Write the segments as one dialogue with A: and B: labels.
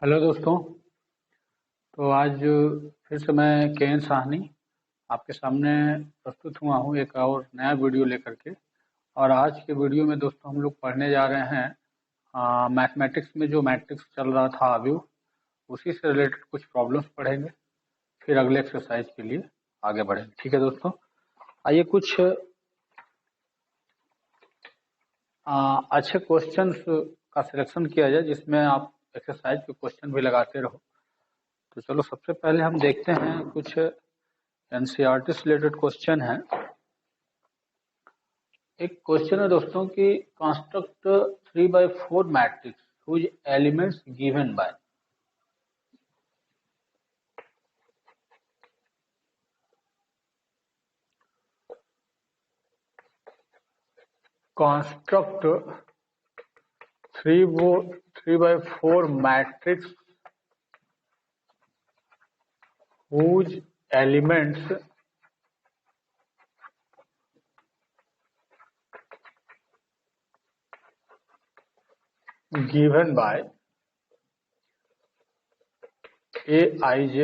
A: Hello दोस्तों। तो आज फिर से मैं के.एन. साहनी आपके सामने प्रस्तुत हुआ हूँ एक और नया वीडियो लेकर के। और आज के वीडियो में दोस्तों हम लोग पढ़ने जा रहे हैं मैथमेटिक्स में जो मैट्रिक्स चल रहा था अभी, उसी से रिलेटेड कुछ प्रॉब्लम्स पढ़ेंगे, फिर अगले एक्सरसाइज के लिए आगे बढ़ेंगे। ठीक है दोस्तों, आइए कुछ अच्छे क्वेश्चंस का सिलेक्शन किया जाए जिसमें आप एक्सरसाइज के क्वेश्चन भी लगाते रहो। तो चलो सबसे पहले हम देखते हैं कुछ एनसीईआरटी से रिलेटेड क्वेश्चन है। एक क्वेश्चन है दोस्तों कि construct 3/4 matrix whose elements given by. Construct 3/4 matrix whose elements given by aij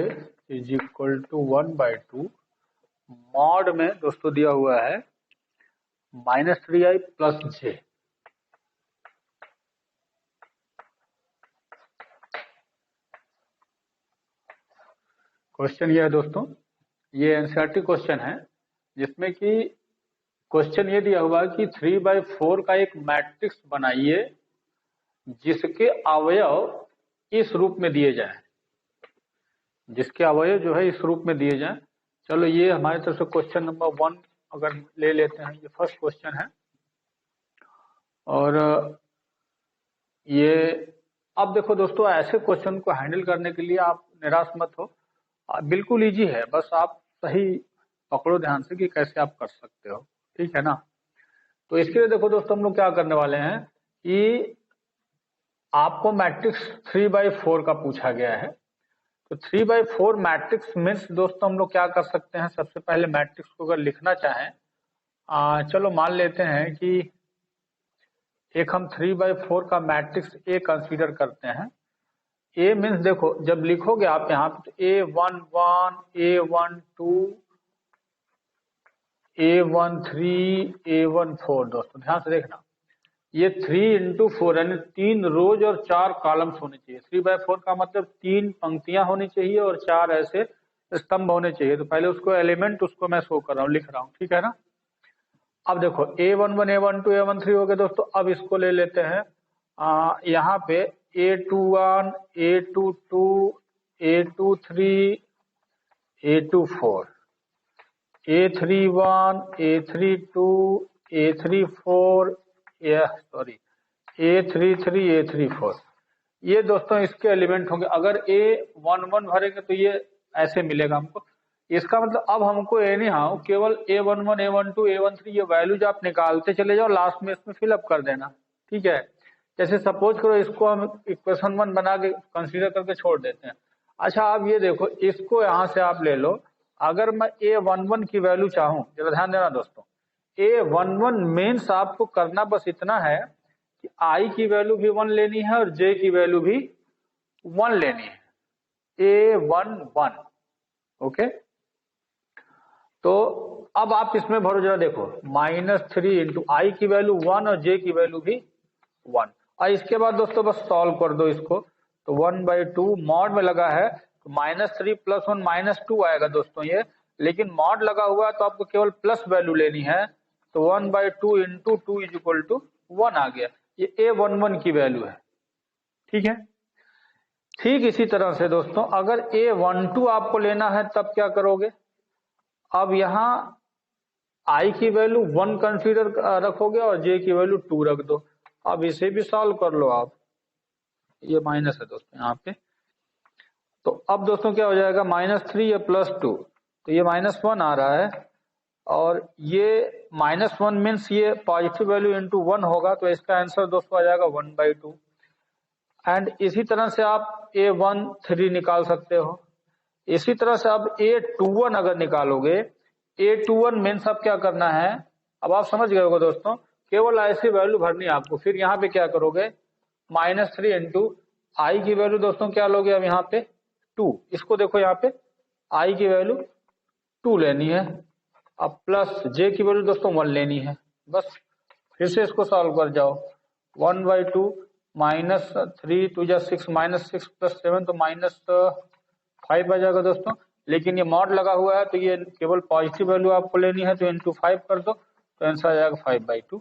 A: is equal to 1/2 mod में दोस्तों दिया हुआ है -3i + j। क्वेश्चन ये है दोस्तों, ये एनसीईआरटी क्वेश्चन है जिसमें कि क्वेश्चन ये दिया हुआ है कि 3/4 का एक मैट्रिक्स बनाइए जिसके अवयव इस रूप में दिए जाएं, जिसके अवयव जो है इस रूप में दिए जाएं। चलो ये हमारी तरफ से क्वेश्चन नंबर 1 अगर ले लेते हैं, ये फर्स्ट क्वेश्चन है। और ये अब देखो दोस्तों, ऐसे क्वेश्चन को हैंडल करने के लिए आप निराश मत हो, बिल्कुल इजी है, बस आप सही पकड़ो ध्यान से कि कैसे आप कर सकते हो। ठीक है ना। तो इसके लिए देखो दोस्तों, हम लोग क्या करने वाले हैं कि आपको मैट्रिक्स 3/4 का पूछा गया है। तो 3/4 मैट्रिक्स मीन्स दोस्तों हम लोग क्या कर सकते हैं, सबसे पहले मैट्रिक्स को अगर लिखना चाहें, चलो मान लेते हैं कि एक हम 3/4 का मैट्रिक्स ए कंसीडर करते हैं। ए मीन्स देखो, जब लिखोगे आप यहाँ पे तो A11, A12, A13, A14 दोस्तों ध्यान से देखना, ये 3 × 4 यानी 3 रोज और 4 कॉलम्स होने चाहिए। 3/4 का मतलब 3 पंक्तियां होनी चाहिए और 4 ऐसे स्तंभ होने चाहिए। तो पहले उसको एलिमेंट उसको मैं शो कर रहा हूँ, लिख रहा हूँ। ठीक है ना। अब देखो A11, A12, A13 हो गए दोस्तों। अब इसको ले लेते हैं यहाँ पे A21, A22, A23, A24, A31, A32, A34, A33, A34। ये दोस्तों इसके एलिमेंट होंगे। अगर A11 भरेंगे तो ये ऐसे मिलेगा हमको। इसका मतलब अब हमको एनी हाउ केवल A11, A12, A13 ये वैल्यूज आप निकालते चले जाओ, लास्ट में इसमें फिलअप कर देना। ठीक है। जैसे सपोज करो इसको हम इक्वेशन 1 बना के कंसीडर करके छोड़ देते हैं। अच्छा आप ये देखो, इसको यहाँ से आप ले लो। अगर मैं A11 की वैल्यू चाहूँ, जरा ध्यान देना दोस्तों, A11 मीन्स आपको करना बस इतना है कि I की वैल्यू भी 1 लेनी है और J की वैल्यू भी 1 लेनी है। A11 okay. तो अब आप इसमें भरो, जरा देखो, -3 × I की वैल्यू 1 और J की वैल्यू भी 1। और इसके बाद दोस्तों बस सॉल्व कर दो इसको। तो 1/2 मॉड में लगा है तो -3 + 1 -2 आएगा दोस्तों ये, लेकिन मॉड लगा हुआ है तो आपको केवल प्लस वैल्यू लेनी है। तो 1/2 × 2 = 1 आ गया। ये A11 की वैल्यू है। ठीक है। ठीक इसी तरह से दोस्तों अगर A12 आपको लेना है तब क्या करोगे, अब यहाँ I की वैल्यू 1 कंसीडर रखोगे और J की वैल्यू 2 रख दो। अब इसे भी सॉल्व कर लो आप, ये माइनस है दोस्तों यहाँ पे। तो अब दोस्तों क्या हो जाएगा, -3 या +2, तो ये -1 आ रहा है। और ये -1 मीन्स ये पॉजिटिव वैल्यू × 1 होगा, तो इसका आंसर दोस्तों आ जाएगा 1/2। एंड इसी तरह से आप A13 निकाल सकते हो। इसी तरह से अब A21 अगर निकालोगे, A21 मीन्स अब क्या करना है, अब आप समझ गए होगा दोस्तों, केवल ऐसी वैल्यू भरनी है आपको। फिर यहाँ पे क्या करोगे, -3 × आई की वैल्यू दोस्तों क्या लोगे अब यहाँ पे 2, इसको देखो यहाँ पे आई की वैल्यू 2 लेनी है, अब प्लस जे की वैल्यू दोस्तों 1 लेनी है। बस फिर से इसको सॉल्व कर जाओ, 1/2 माइनस 3 2 जा 6 -6 + 7 तो -5 आ जाएगा दोस्तों। लेकिन ये मॉड लगा हुआ है तो ये केवल पॉजिटिव वैल्यू आपको लेनी है, तो इंटू 5 कर दो तो आंसर आ जाएगा 5/2।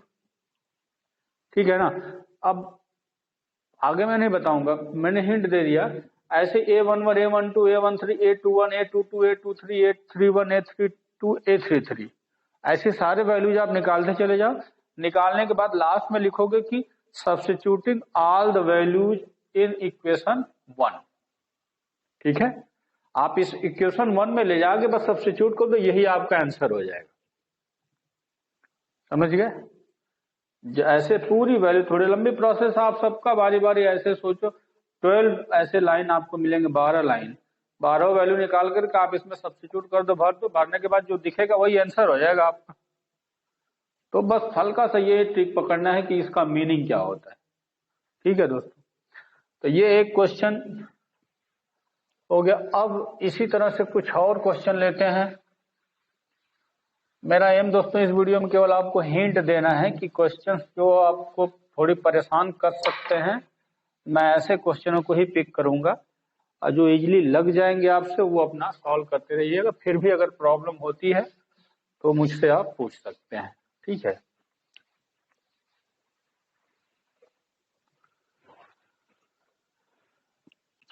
A: ठीक है ना। अब आगे मैं नहीं बताऊंगा, मैंने हिंट दे दिया। ऐसे A11 A12 A13 A21 A22 A23 A31 A32 A33 ऐसे सारे वैल्यूज आप निकालते चले जाओ। निकालने के बाद लास्ट में लिखोगे कि substituting all the values in equation 1। ठीक है, आप इस इक्वेशन 1 में ले जाके बस सब्स्टिट्यूट कर दो, यही आपका आंसर हो जाएगा। समझ गए? ऐसे पूरी वैल्यू, थोड़ी लंबी प्रोसेस, आप सबका बारी बारी ऐसे सोचो। 12 ऐसे लाइन आपको मिलेंगे, 12 लाइन, 12 वैल्यू निकाल करके आप इसमें सब्स्टिट्यूट कर दो, भर दो, भरने के बाद जो दिखेगा वही आंसर हो जाएगा आपका। तो बस हल्का सा ये ट्रिक पकड़ना है कि इसका मीनिंग क्या होता है। ठीक है दोस्तों, तो ये एक क्वेश्चन हो गया। अब इसी तरह से कुछ और क्वेश्चन लेते हैं। मेरा एम दोस्तों इस वीडियो में केवल आपको हिंट देना है कि क्वेश्चंस जो आपको थोड़ी परेशान कर सकते हैं, मैं ऐसे क्वेश्चनों को ही पिक करूंगा, और जो इजीली लग जाएंगे आपसे वो अपना सॉल्व करते रहिएगा। फिर भी अगर प्रॉब्लम होती है तो मुझसे आप पूछ सकते हैं। ठीक है,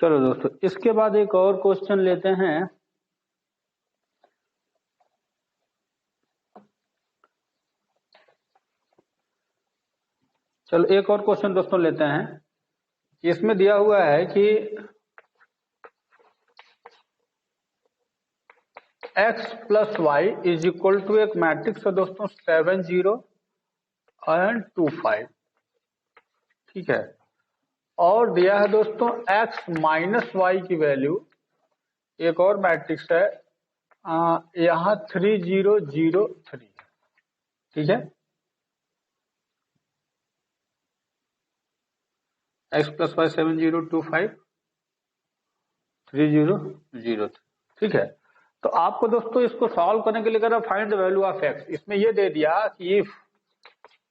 A: चलो दोस्तों, इसके बाद एक और क्वेश्चन लेते हैं। चलो एक और क्वेश्चन दोस्तों लेते हैं। इसमें दिया हुआ है कि x + y = एक मैट्रिक्स है दोस्तों 7 0 और 2 5। ठीक है, और दिया है दोस्तों x - y की वैल्यू, एक और मैट्रिक्स है यहाँ 3 0 0 3। ठीक है, x + y 7 0 2 5 3 0 0 3। ठीक है, तो आपको दोस्तों इसको सॉल्व करने के लिए कह रहा find the value of x। इसमें ये दे दिया कि इफ,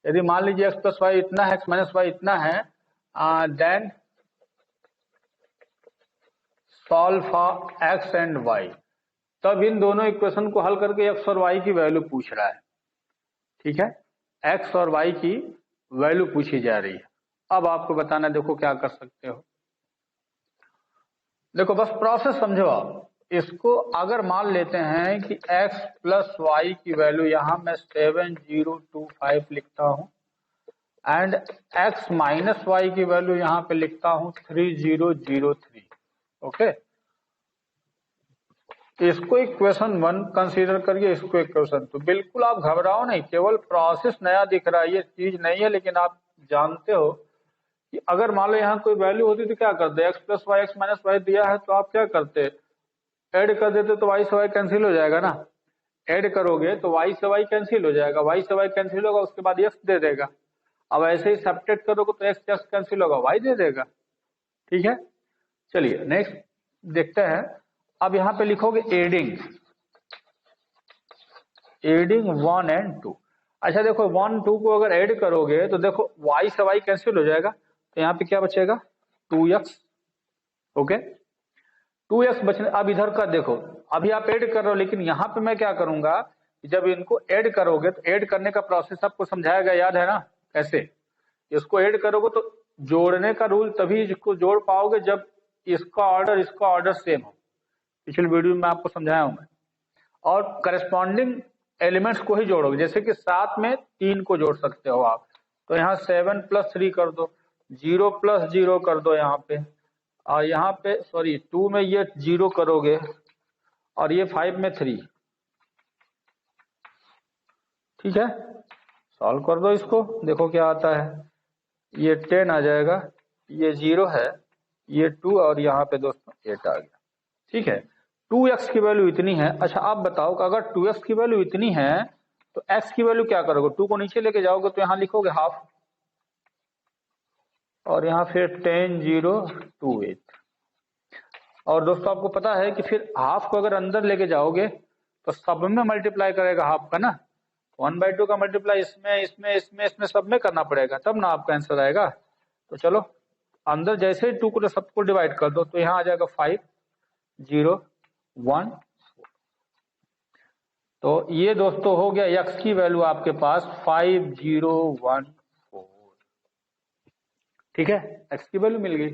A: यदि मान लीजिए x + y इतना है, x - y इतना है, then solve for x and y। तब इन दोनों इक्वेशन को हल करके x और y की वैल्यू पूछ रहा है। ठीक है, x और y की वैल्यू पूछी जा रही है। अब आपको बताना, देखो क्या कर सकते हो। देखो बस प्रोसेस समझो आप। इसको अगर मान लेते हैं कि x + y की वैल्यू यहां मैं 7 0 2 5 लिखता हूं, एंड x - y की वैल्यू यहां पे लिखता हूं 3 0 0 3। ओके, इसको इक्वेशन 1 कंसीडर करिए, इसको इक्वेशन 2। बिल्कुल आप घबराओ नहीं, केवल प्रोसेस नया दिख रहा है, ये चीज नहीं है। लेकिन आप जानते हो कि अगर मान लो यहाँ कोई वैल्यू होती तो क्या करते, x + y x - y दिया है तो आप क्या करते, ऐड कर देते तो y से y कैंसिल हो जाएगा ना। ऐड करोगे तो y से y कैंसिल हो जाएगा, y से y कैंसिल होगा, उसके बाद x दे देगा। अब ऐसे ही सब्ट्रैक्ट करोगे तो x कैंसिल होगा, y दे देगा। ठीक है, चलिए नेक्स्ट देखते हैं। अब यहाँ पे लिखोगे एडिंग 1 and 2। अच्छा देखो 1 2 को अगर ऐड करोगे तो देखो y से y कैंसिल हो जाएगा, तो यहाँ पे क्या बचेगा 2x। ओके, 2x बचने, अब इधर का देखो, अभी आप ऐड कर रहे हो, लेकिन यहाँ पे मैं क्या करूंगा, जब इनको ऐड करोगे तो ऐड करने का प्रोसेस आपको समझाया गया, याद है ना कैसे। इसको ऐड करोगे तो जोड़ने का रूल तभी इसको जोड़ पाओगे जब इसका ऑर्डर सेम हो। पिछले वीडियो में आपको समझाया हूं मैं। और करस्पॉन्डिंग एलिमेंट्स को ही जोड़ोगे, जैसे कि 7 में 3 को जोड़ सकते हो आप, तो यहाँ 7 + 3 कर दो, 0 + 0 कर दो यहाँ पे, और यहाँ पे सॉरी 2 में ये 0 करोगे, और ये 5 में 3। ठीक है, सॉल्व कर दो इसको, देखो क्या आता है। ये 10 आ जाएगा, ये 0 है, ये 2, और यहाँ पे दोस्तों 8 आ गया। ठीक है, 2x की वैल्यू इतनी है। अच्छा आप बताओ कि अगर 2x की वैल्यू इतनी है तो x की वैल्यू क्या करोगे, 2 को नीचे लेके जाओगे तो यहाँ लिखोगे हाफ, और यहाँ फिर 10 0 2 8। और दोस्तों आपको पता है कि फिर हाफ को अगर अंदर लेके जाओगे तो सब में मल्टीप्लाई करेगा हाफ का ना, 1/2 का मल्टीप्लाई इसमें सब में करना पड़ेगा, तब ना आपका आंसर आएगा। तो चलो अंदर जैसे ही 2 को सबको डिवाइड कर दो तो यहाँ आ जाएगा 5 0 1 4। तो ये दोस्तों हो गया x की वैल्यू आपके पास 5 0 1 4। ठीक है, x की वैल्यू मिल गई।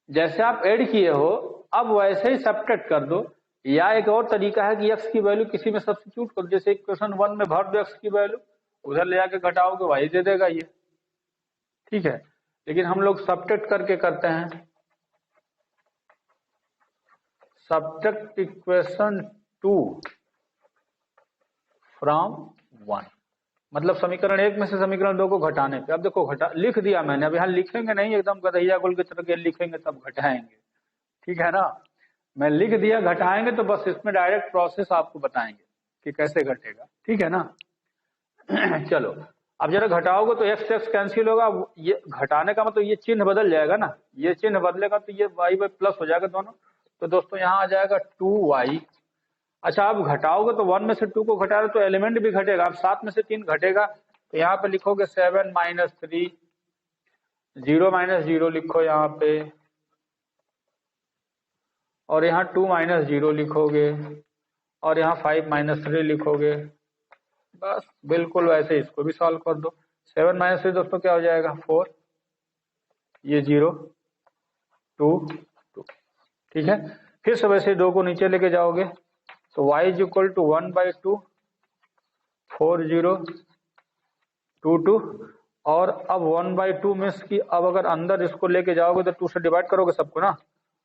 A: जैसे आप ऐड किए हो अब वैसे ही सब्ट्रैक्ट कर दो, या एक और तरीका है कि x की वैल्यू किसी में सब्स्टिट्यूट कर दो। जैसे इक्वेशन 1 में भर दो x की वैल्यू, उधर ले जाके घटाओगे y दे देगा ये। ठीक है, लेकिन हम लोग सब्ट्रैक्ट करके करते हैं। सब्ट्रैक्ट इक्वेशन 2 फ्रॉम 1, मतलब समीकरण 1 में से समीकरण 2 को घटाने पे। अब देखो लिख दिया मैंने, अब यहाँ लिखेंगे नहीं एकदम गधैया गोल की तरह के लिखेंगे तब घटाएंगे, ठीक है ना। मैं लिख दिया घटाएंगे तो बस इसमें डायरेक्ट प्रोसेस आपको बताएंगे कि कैसे घटेगा, ठीक है ना। चलो अब जरा घटाओगे तो x x कैंसिल होगा, ये घटाने का मतलब ये चिन्ह बदल जाएगा ना, ये चिन्ह बदलेगा तो ये y प्लस हो जाएगा दोनों। तो दोस्तों यहाँ आ जाएगा 2y। अच्छा आप घटाओगे तो 1 में से 2 को घटा रहे तो एलिमेंट भी घटेगा। अब 7 में से 3 घटेगा तो यहाँ पे लिखोगे 7 - 3, 0 - 0 लिखो यहाँ पे, और यहाँ 2 - 0 लिखोगे, और यहाँ 5 - 3 लिखोगे। बस बिल्कुल वैसे इसको भी सॉल्व कर दो। 7 - 3 दोस्तों क्या हो जाएगा 4, ये 0 2 2। ठीक है, फिर से वैसे 2 को नीचे लेके जाओगे तो y = 1/2 4 0 2 2। और अब 1/2 मीन्स की अब अगर अंदर इसको लेके जाओगे तो 2 से डिवाइड करोगे सबको ना,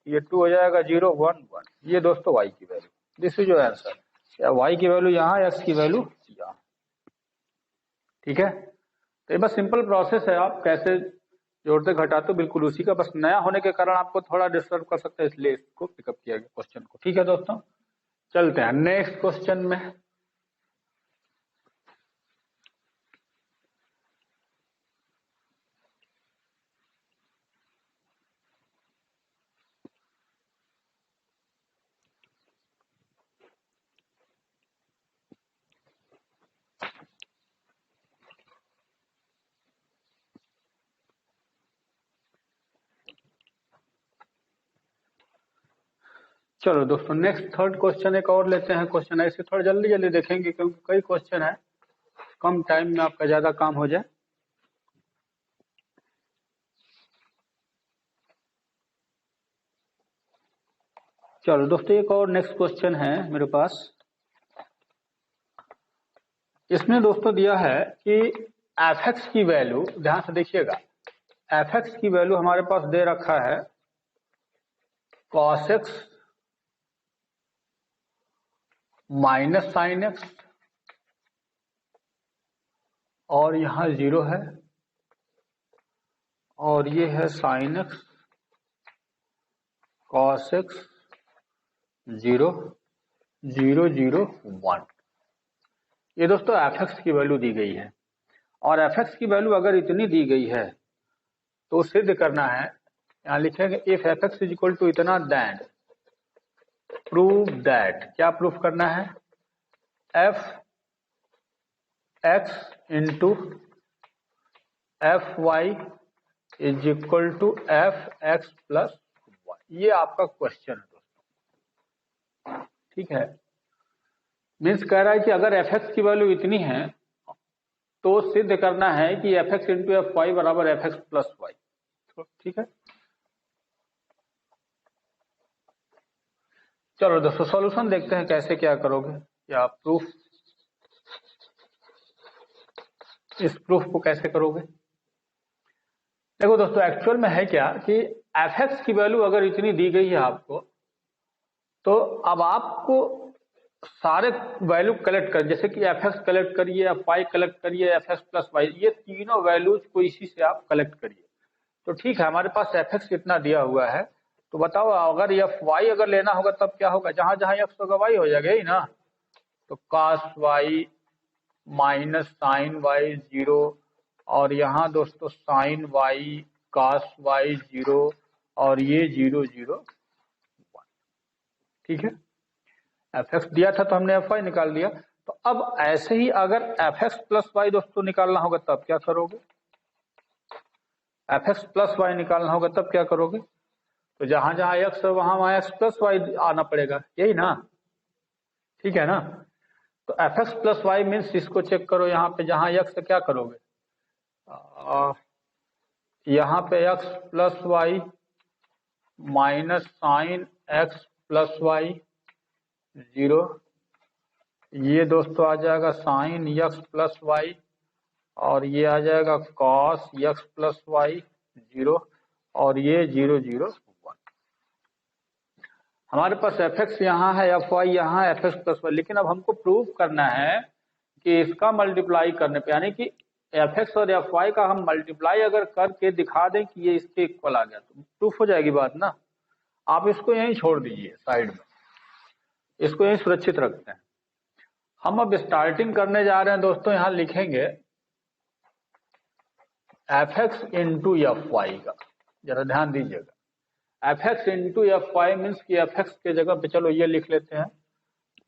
A: ये 2 हो जाएगा 0 1 1। ये दोस्तों y की value, this is your answer. या y की वैल्यू यहाँ, x की वैल्यू यहाँ। ठीक है, तो ये बस सिंपल प्रोसेस है, आप कैसे जोड़ते घटाते बिल्कुल उसी का, बस नया होने के कारण आपको थोड़ा डिस्टर्ब कर सकते हैं, इसलिए इसको पिकअप किया गया क्वेश्चन को। ठीक है दोस्तों, चलते हैं नेक्स्ट क्वेश्चन में। चलो दोस्तों नेक्स्ट थर्ड क्वेश्चन एक और लेते हैं। क्वेश्चन ऐसे थोड़ा जल्दी जल्दी देखेंगे क्योंकि कई क्वेश्चन है, कम टाइम में आपका ज्यादा काम हो जाए। चलो दोस्तों एक और नेक्स्ट क्वेश्चन है मेरे पास। इसमें दोस्तों दिया है कि f(x) की वैल्यू, ध्यान से देखिएगा, f(x) की वैल्यू हमारे पास दे रखा है cos x - sin x, और यहां 0 है, और ये है sin x cos x 0 0 0 1। ये दोस्तों f(x) की वैल्यू दी गई है, और f(x) की वैल्यू अगर इतनी दी गई है तो सिद्ध करना है। यहाँ लिखेंगे इफ f(x) = इतना देन प्रूव दैट, क्या प्रूफ करना है, f(x) * fy = f(x + y)। ये आपका क्वेश्चन है दोस्तों। ठीक है, मीन्स कह रहा है कि अगर f(x) की वैल्यू इतनी है तो सिद्ध करना है कि f(x * fy = f(x + y)। ठीक है, चलो दोस्तों सॉल्यूशन देखते हैं कैसे क्या करोगे, या प्रूफ, इस प्रूफ को कैसे करोगे। देखो दोस्तों एक्चुअल में है क्या कि f(x) की वैल्यू अगर इतनी दी गई है आपको, तो अब आपको सारे वैल्यू कलेक्ट कर, जैसे कि f(x) कलेक्ट करिए, fy कलेक्ट करिए, f(x + y), ये तीनों वैल्यूज को इसी से आप कलेक्ट करिए। तो ठीक है, हमारे पास f(x) इतना दिया हुआ है, तो बताओ अगर fy अगर लेना होगा तब क्या होगा, जहां जहां x होगा y हो जाएगा ही ना। तो cos y - sin y 0, और यहाँ दोस्तों sin y cos y 0 और ये 0 0 1। ठीक है, fx दिया था तो हमने fy निकाल दिया। तो अब ऐसे ही अगर fx प्लस वाई दोस्तों निकालना होगा तब क्या करोगे, fx प्लस वाई निकालना होगा तब क्या करोगे, तो जहां जहां x है वहां वहां x प्लस वाई आना पड़ेगा, यही ना, ठीक है ना। तो fx प्लस वाई मीन्स इसको चेक करो, यहाँ पे जहां x है क्या करोगे, यहाँ पे x plus y minus sine x plus y 0, ये दोस्तों आ जाएगा साइन x प्लस वाई और ये आ जाएगा कॉस x प्लस वाई 0 और ये 0 0 1। हमारे पास fx यहाँ है, fy यहाँ है, fx प्लस वाई, लेकिन अब हमको प्रूव करना है कि इसका मल्टीप्लाई करने पे, यानी कि fx और fy का हम मल्टीप्लाई अगर करके दिखा दें कि ये इसके इक्वल आ गया तो प्रूफ हो जाएगी बात ना। आप इसको यहीं छोड़ दीजिए साइड में, इसको यहीं सुरक्षित रखते हैं। हम अब स्टार्टिंग करने जा रहे हैं दोस्तों, यहां लिखेंगे fx इंटू fy का, जरा ध्यान दीजिएगा। fx इंटू fy मीन्स कि fx के जगह पे चलो ये लिख लेते हैं,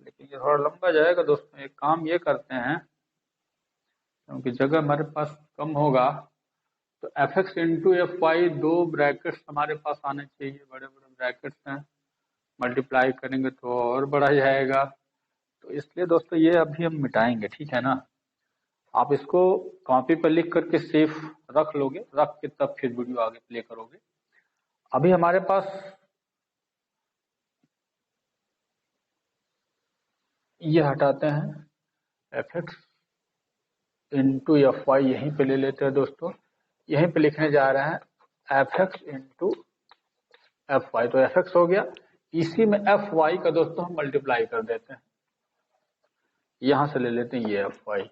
A: लेकिन ये थोड़ा लंबा जाएगा दोस्तों। एक काम ये करते हैं, क्योंकि जगह हमारे पास कम होगा, तो fx इंटू fy 2 ब्रैकेट्स हमारे पास आने चाहिए, बड़े बड़े ब्रैकेट्स हैं, मल्टीप्लाई करेंगे तो और बढ़ा जाएगा। तो इसलिए दोस्तों ये अभी हम मिटाएंगे, ठीक है ना। आप इसको कॉपी पर लिख करके सेफ रख लोगे, रख के तब फिर वीडियो आगे प्ले करोगे। अभी हमारे पास ये हटाते हैं, fx इंटू fy यहीं पे ले लेते हैं दोस्तों, यहीं पे लिखने जा रहे हैं fx इंटू fy, तो fx हो गया, इसी में fy का दोस्तों हम मल्टीप्लाई कर देते हैं, यहां से ले लेते हैं ये fy,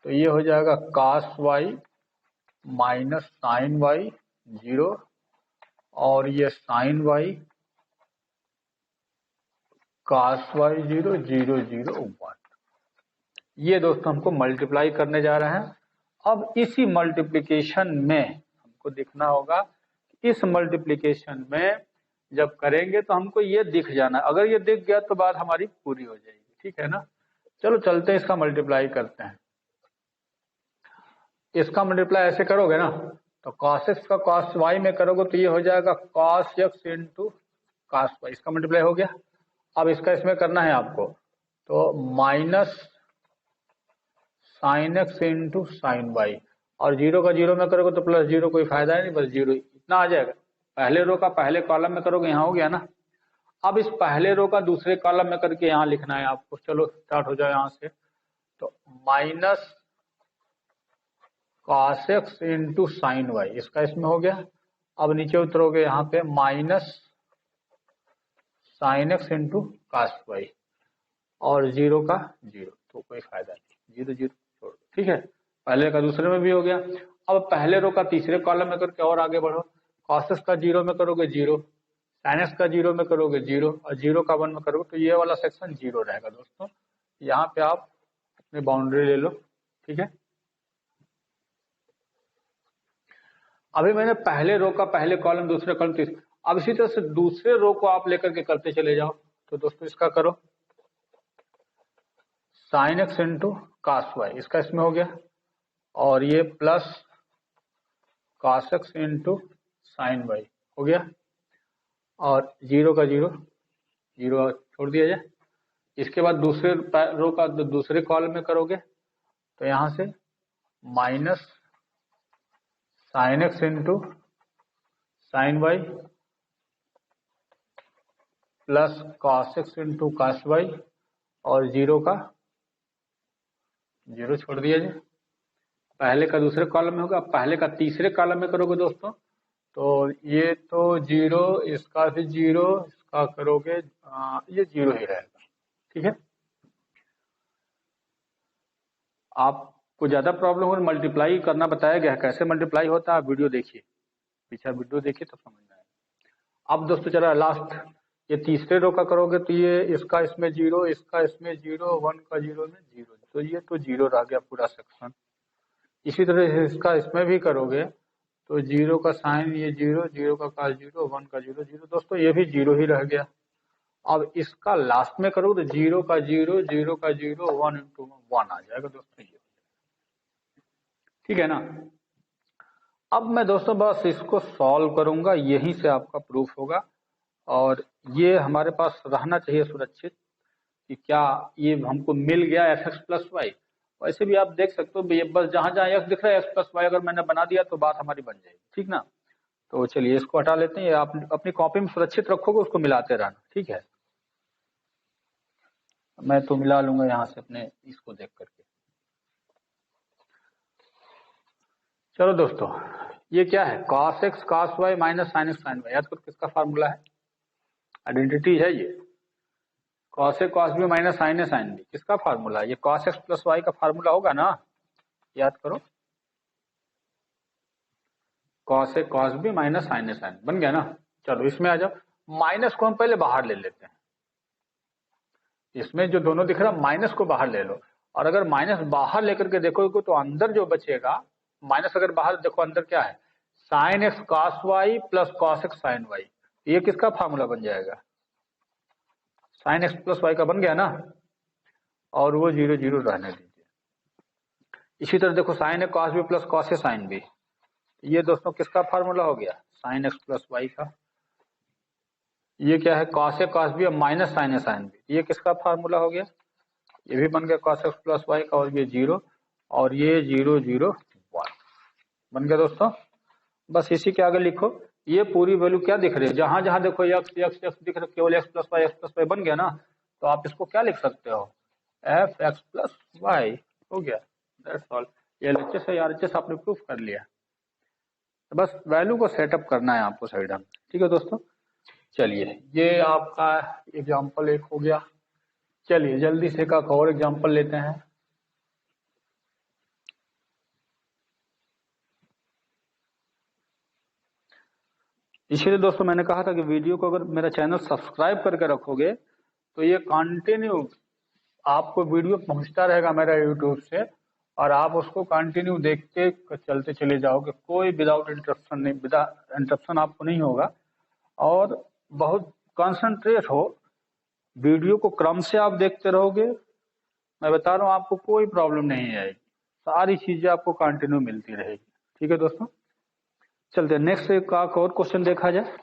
A: तो ये हो जाएगा cos y minus sine y 0 और ये साइन y cos y 0 0 0 1। ये दोस्तों हमको मल्टीप्लाई करने जा रहे हैं। अब इसी मल्टीप्लिकेशन में हमको देखना होगा, इस मल्टीप्लिकेशन में जब करेंगे तो हमको ये दिख जाना, अगर ये दिख गया तो बात हमारी पूरी हो जाएगी, ठीक है ना। चलो चलते हैं, इसका मल्टीप्लाई करते हैं। इसका मल्टीप्लाई ऐसे करोगे ना, तो cos x का cos y में करोगे तो ये हो जाएगा cos x into cos y, इसका मल्टीप्लाई हो गया। अब इसका इसमें करना है आपको, तो minus sine x into sine y, और 0 का 0 में करोगे तो प्लस 0, कोई फायदा है नहीं, बस 0 इतना आ जाएगा। पहले रो का पहले कॉलम में करोगे, यहाँ हो गया ना। अब इस पहले रो का दूसरे कॉलम में करके यहाँ लिखना है आपको। चलो स्टार्ट हो जाए यहाँ से, तो minus cos x into sine y, इसका इसमें हो गया। अब नीचे उतरोगे यहाँ पे minus sine x into cos y और 0 का 0, तो कोई फायदा नहीं, 0 0 छोड़, ठीक है। पहले का दूसरे में भी हो गया। अब पहले रो का तीसरे कॉलम में करके और आगे बढ़ो, cos x का 0 में करोगे 0, साइन x का 0 में करोगे 0 और 0 का 1 में करोगे, तो ये वाला सेक्शन 0 रहेगा दोस्तों। यहाँ पे आप अपनी बाउंड्री ले लो, ठीक है। अभी मैंने पहले रो का पहले कॉलम दूसरे कॉलम तीसरे, अब इसी तरह से दूसरे रो को आप लेकर के करते चले जाओ। तो दोस्तों इसका करो sine x into cos y, इसका इसमें हो गया, और ये plus cos x into sine y हो गया, और 0 का 0 0 छोड़ दिया जाए। इसके बाद दूसरे रो का दूसरे कॉलम में करोगे तो यहां से minus sine x into sine y plus cos x into cos y और 0 का 0 छोड़ दिया जाए। पहले का दूसरे कॉलम में होगा, पहले का तीसरे कॉलम में करोगे दोस्तों, तो ये तो 0, इसका भी 0, इसका करोगे ये 0 ही रहेगा, ठीक है। आपको ज्यादा प्रॉब्लम हो, मल्टीप्लाई करना बताया गया है, कैसे मल्टीप्लाई होता है, वीडियो देखिए, पीछे वीडियो देखिए तो समझ में आएगा। अब दोस्तों चला लास्ट, ये तीसरे रो का करोगे तो ये इसका इसमें 0, इसका इसमें 0, 1 का 0 में 0, तो ये तो 0 रह गया पूरा सेक्शन। इसी तरह इसका इसमें भी करोगे तो 0 का साइन ये 0, 0 का cos 0, 1 का 0, 0 दोस्तों ये भी 0 ही रह गया। अब इसका लास्ट में करो तो 0 का 0, 0 का 0, 1 इंटू 1 आ जाएगा दोस्तों ये। ठीक है ना। अब मैं दोस्तों बस इसको सॉल्व करूंगा, यहीं से आपका प्रूफ होगा। और ये हमारे पास रहना चाहिए सुरक्षित कि क्या ये हमको मिल गया एफ एक्स प्लस वाई। वैसे भी आप देख सकते हो ये बस जहां जहां एक्स दिख रहा है एक्स प्लस वाई अगर मैंने बना दिया तो बात हमारी बन जाएगी। ठीक ना। तो चलिए इसको हटा लेते हैं, ये आप अपनी कॉपी में सुरक्षित रखोगे, उसको मिलाते रहना। ठीक है, मैं तो मिला लूंगा यहाँ से अपने इसको देख करके। चलो दोस्तों ये क्या है, cos x cos y minus sin x sin y। याद करो किसका फार्मूला है, आइडेंटिटी है ये। cos a cos b minus sin a sin b किसका फार्मूला है, ये cos x प्लस y का फार्मूला होगा ना। याद करो cos a cos b minus sin a sin बन गया ना। चलो इसमें आ जाओ, माइनस को हम पहले बाहर ले लेते हैं। इसमें जो दोनों दिख रहा माइनस को बाहर ले लो, और अगर माइनस बाहर लेकर के देखोगे तो अंदर जो बचेगा, माइनस अगर बाहर देखो अंदर क्या है, sine x cos y plus cos x sin y। ये किसका फार्मूला बन जाएगा, साइन एक्स प्लस वाई का बन गया ना। और वो 0 0 रहने दीजिए। इसी तरह देखो sine x cos b plus cos a sin b, ये दोस्तों किसका फार्मूला हो गया, साइन एक्स प्लस वाई का। ये क्या है, cos a cos b minus sine a sin b, ये किसका फार्मूला हो गया, ये भी बन गया cos x प्लस वाई का। और ये 0 और ये 0 0 1 बन गया दोस्तों। बस इसी के आगे लिखो, ये पूरी वैल्यू क्या दिख रही है, जहां जहां देखो x x x दिख रहा है, केवल x प्लस वाई बन गया ना। तो आप इसको क्या लिख सकते हो, एफ एक्स प्लस वाई हो गया, दैट्स ऑल। ये एलएचएस है यार, एचएस आपने प्रूफ कर लिया। तो बस वैल्यू को सेटअप करना है आपको सही ढंग। ठीक है दोस्तों, चलिए ये आपका एग्जाम्पल एक हो गया। चलिए जल्दी से एक और एग्जाम्पल लेते हैं। इसीलिए दोस्तों मैंने कहा था कि वीडियो को अगर मेरा चैनल सब्सक्राइब करके रखोगे तो ये कंटिन्यू आपको वीडियो पहुंचता रहेगा मेरा यूट्यूब से, और आप उसको कंटिन्यू देखते चलते चले जाओगे, कोई विदाउट इंटरप्शन नहीं, विदा इंटरप्शन आपको नहीं होगा। और बहुत कंसंट्रेट हो, वीडियो को क्रम से आप देखते रहोगे, मैं बता रहा हूँ आपको कोई प्रॉब्लम नहीं आएगी, सारी चीजें आपको कंटिन्यू मिलती रहेगी। ठीक है दोस्तों, चलते हैं नेक्स्ट एक और क्वेश्चन देखा जाए।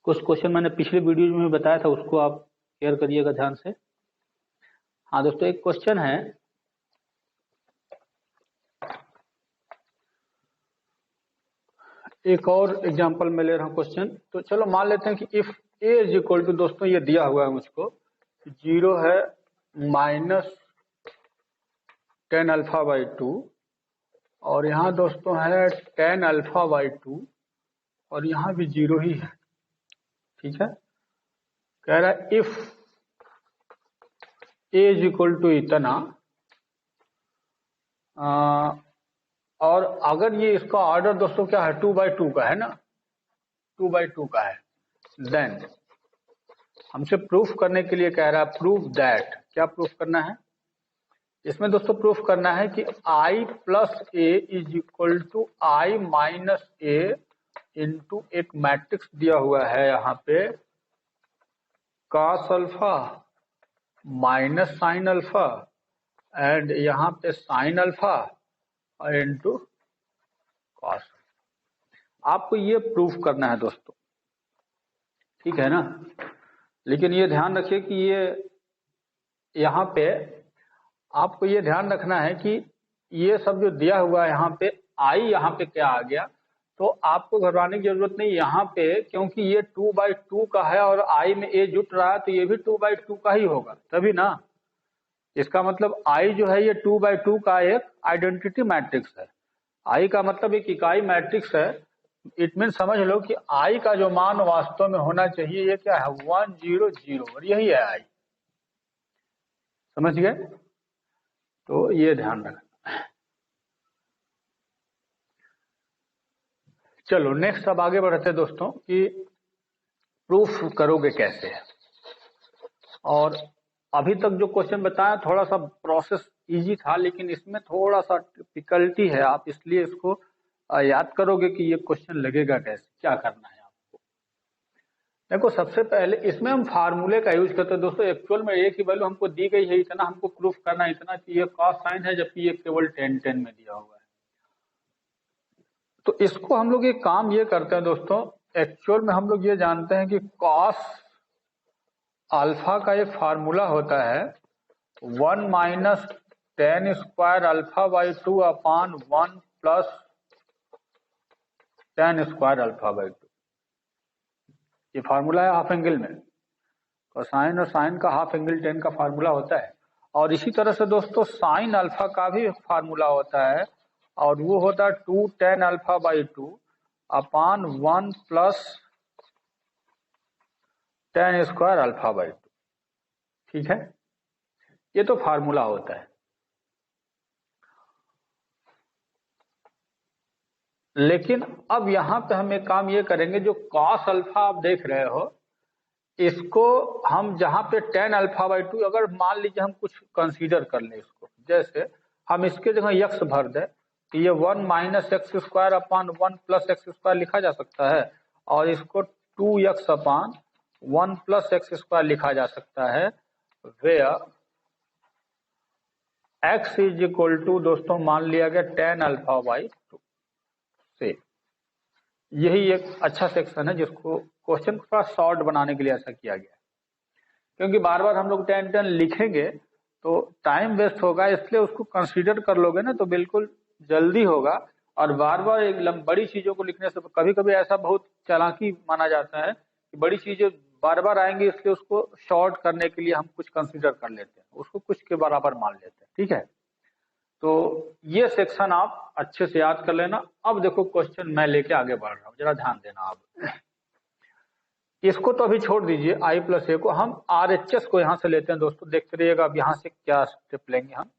A: कुछ क्वेश्चन मैंने पिछले वीडियो में बताया था, उसको आप शेयर करिएगा ध्यान से। हाँ दोस्तों एक क्वेश्चन है, एक और एग्जांपल में ले रहा हूँ क्वेश्चन। तो चलो मान लेते हैं कि if A is equal to, दोस्तों ये दिया हुआ है मुझको, 0 है माइनस 10 अल्फा बाई 2, और यहाँ दोस्तों है 10 अल्फा बाई 2, और यहाँ भी 0 ही है। ठीक है, कह रहा है if A is equal to इतना, और अगर ये इसका ऑर्डर दोस्तों क्या है, 2 बाई 2 का है ना, 2 बाई 2 का है, देन हमसे प्रूफ करने के लिए कह रहा है प्रूफ दैट, क्या प्रूफ करना है इसमें दोस्तों, प्रूफ करना है कि i plus A is equal to I minus A into एक मैट्रिक्स दिया हुआ है यहाँ पे, cos alpha minus sine alpha and यहाँ पे साइन अल्फा इंटू कॉस। आपको ये प्रूफ करना है दोस्तों, ठीक है ना। लेकिन ये ध्यान रखिए कि ये यहाँ पे आपको ये ध्यान रखना है कि ये सब जो दिया हुआ है यहाँ पे, आई यहाँ पे क्या आ गया, तो आपको घबराने की जरूरत नहीं यहाँ पे, क्योंकि ये 2 बाई 2 का है और आई में ए जुट रहा है, तो ये भी 2 बाई 2 का ही होगा तभी ना। इसका मतलब आई जो है ये 2 बाई 2 का एक आइडेंटिटी मैट्रिक्स है। आई का मतलब एक इकाई मैट्रिक्स है। इट मीन समझ लो कि आई का जो मान वास्तव में होना चाहिए ये क्या है, 1 0 0, और यही है आई। समझ गए, तो ये ध्यान रखना। चलो नेक्स्ट अब आगे बढ़ते हैं दोस्तों कि प्रूफ करोगे कैसे। और अभी तक जो क्वेश्चन बताया थोड़ा सा प्रोसेस इजी था, लेकिन इसमें थोड़ा सा डिफिकल्टी है। आप इसलिए इसको याद करोगे कि ये क्वेश्चन लगेगा कैसे, क्या करना है आपको। देखो सबसे पहले इसमें हम फार्मूले का यूज करते हैं दोस्तों। एक्चुअल में ए की वैल्यू हमको दी गई है इतना, हमको प्रूफ करना है इतना कि ये कॉस साइन है, जबकि ये केवल 10 में दिया हुआ है। तो इसको हम लोग एक काम ये करते हैं दोस्तों, एक्चुअल में हम लोग ये जानते हैं कि कॉस अल्फा का एक फार्मूला होता है 1 minus ten square alpha by 2 upon 1 plus ten square alpha by 2। ये फार्मूला है हाफ एंगल में, कोसाइन और साइन का हाफ एंगल टेन का फार्मूला होता है। और इसी तरह से दोस्तों साइन अल्फा का भी फार्मूला होता है, और वो होता है 2 tan alpha by 2 upon 1 plus ten square alpha by 2। ठीक है, ये तो फार्मूला होता है। लेकिन अब यहां पे हम एक काम ये करेंगे, जो कॉस अल्फा आप देख रहे हो इसको हम जहां पे टेन अल्फा बाई 2, अगर मान लीजिए हम कुछ कंसीडर कर ले इसको, जैसे हम इसके जगह यक्स भर दे तो ये 1 minus x square upon 1 plus X square लिखा जा सकता है, और इसको 2x अपान 1 प्लस एक्स स्क्वायर लिखा जा सकता है, where x is equal to दोस्तों मान लिया गया टेन अल्फा बाई 2 से। यही एक अच्छा सेक्शन है जिसको क्वेश्चन को थोड़ा शॉर्ट बनाने के लिए ऐसा किया गया है, क्योंकि बार बार हम लोग टेन टेन लिखेंगे तो टाइम वेस्ट होगा, इसलिए उसको कंसीडर कर लोगे ना तो बिल्कुल जल्दी होगा। और बार बार एक बड़ी चीजों को लिखने से कभी कभी ऐसा बहुत चालाकी माना जाता है कि बड़ी चीजें बार बार आएंगी, इसलिए उसको शॉर्ट करने के लिए हम कुछ कंसीडर कर लेते हैं, उसको कुछ के बराबर मान लेते हैं। ठीक है, तो ये सेक्शन आप अच्छे से याद कर लेना। अब देखो क्वेश्चन मैं लेके आगे बढ़ रहा हूँ, जरा ध्यान देना। अब इसको तो अभी छोड़ दीजिए, आई प्लस ए को हम RHS को यहां से लेते हैं दोस्तों, देखते रहिएगा अब यहां से क्या स्टेप लेंगे हम।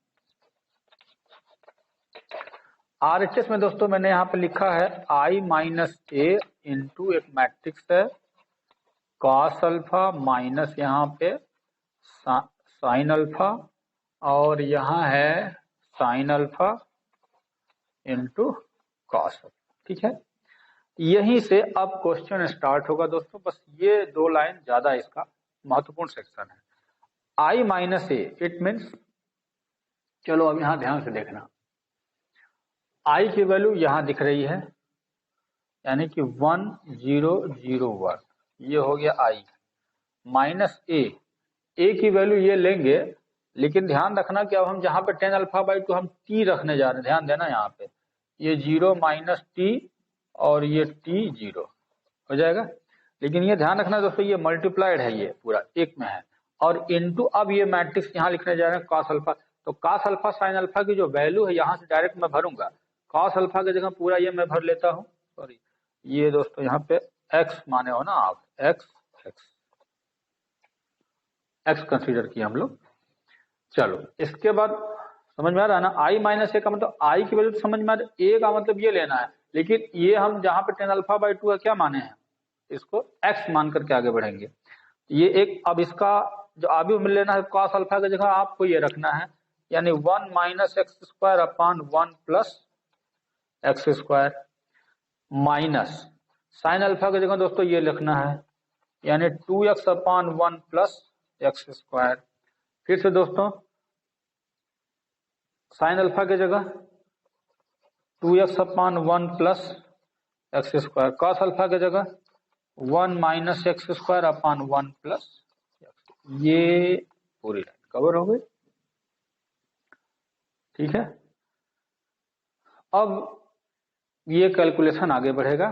A: RHS में दोस्तों मैंने यहाँ पे लिखा है I माइनस ए इंटू एक मैट्रिक्स है कॉस अल्फा माइनस यहाँ पे साइन अल्फा, और यहाँ है sine alpha into cos alpha. ठीक है, यहीं से अब क्वेश्चन स्टार्ट होगा दोस्तों। बस ये दो लाइन ज्यादा इसका महत्वपूर्ण सेक्शन है। I minus A it means, चलो अब यहां ध्यान से देखना, I की वैल्यू यहां दिख रही है, यानी कि 1 0 0 1, ये हो गया I माइनस ए की वैल्यू ये लेंगे, लेकिन ध्यान रखना कि अब हम जहां पे टेन अल्फा बाई 2 हम टी रखने जा रहे हैं, ध्यान देना यहाँ पे, ये 0 माइनस टी और ये टी 0 हो जाएगा। लेकिन ये ध्यान रखना दोस्तों ये मल्टीप्लाइड है, ये पूरा एक में है, और इनटू अब ये मैट्रिक्स यहाँ लिखने जा रहे हैं कॉस अल्फा। तो कॉस अल्फा साइन अल्फा की जो वैल्यू है यहाँ से डायरेक्ट मैं भरूंगा, कॉस अल्फा की जगह पूरा ये मैं भर लेता हूँ। सॉरी, ये दोस्तों यहाँ पे एक्स माने हो ना आप, एक्स एक्स एक्स कंसीडर किया हम लोग। चलो इसके बाद समझ में आ रहा है ना, आई माइनस ए का मतलब आई की वैल्यू तो समझ में आ रहा है, ए का मतलब ये लेना है, लेकिन ये हम जहां पे टेन अल्फा बाई 2 है क्या माने हैं, इसको एक्स मान करके आगे बढ़ेंगे। ये एक, अब इसका जो आगे मिल लेना है कॉस अल्फा की जगह आपको ये रखना है, यानी 1 minus x square upon 1 plus X square, minus sine alpha की जगह दोस्तों ये लिखना है, यानी 2x अपान 1 प्लस एक्स स्क्वायर। फिर से दोस्तों साइन अल्फा की जगह 2x अपान 1 plus X square, cos alpha की जगह 1 minus x square upon 1 plus, ये पूरी लाइन कवर हो गई। ठीक है, अब ये कैलकुलेशन आगे बढ़ेगा।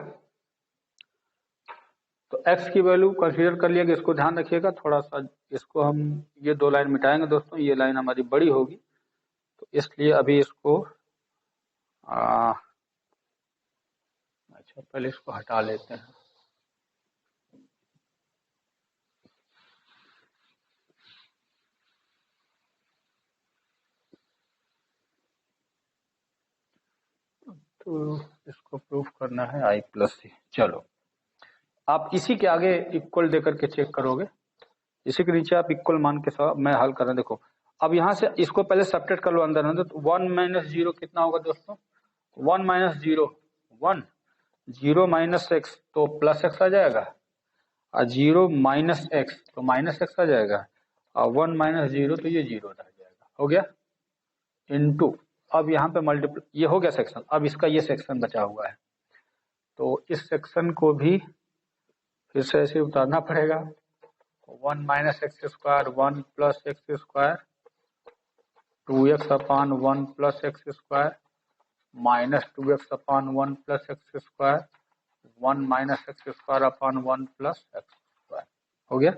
A: तो x की वैल्यू कंसीडर कर लिया, इसको ध्यान रखिएगा थोड़ा सा, इसको हम ये दो लाइन मिटाएंगे दोस्तों, ये लाइन हमारी बड़ी होगी, तो इसलिए अभी इसको अच्छा पहले इसको हटा लेते हैं। तो इसको प्रूफ करना है I प्लस सी। चलो आप इसी के आगे इक्वल देकर के चेक करोगे, इसी के नीचे आप इक्वल मान के साथ मैं हल कर रहा हूं। देखो अब यहाँ से इसको पहले सब्ट्रैक्ट कर लो अंदर अंदर, तो 1 माइनस 0 कितना होगा दोस्तों? 1 माइनस 0 1, 0 माइनस एक्स तो प्लस एक्स आ जाएगा, और 0 माइनस एक्स तो माइनस एक्स आ जाएगा, और 1 माइनस 0 तो ये 0 रह जाएगा। हो गया इनटू, अब यहाँ पे मल्टीप्लाई, ये हो गया सेक्शन। अब इसका ये सेक्शन बचा हुआ है, तो इस सेक्शन को भी फिर से ऐसे उतारना पड़ेगा। 1 minus x square 1 plus X square 2x अपान 1 plus X square minus 2x अपान 1 plus X square 1 minus x square upon 1 plus X square. हो गया।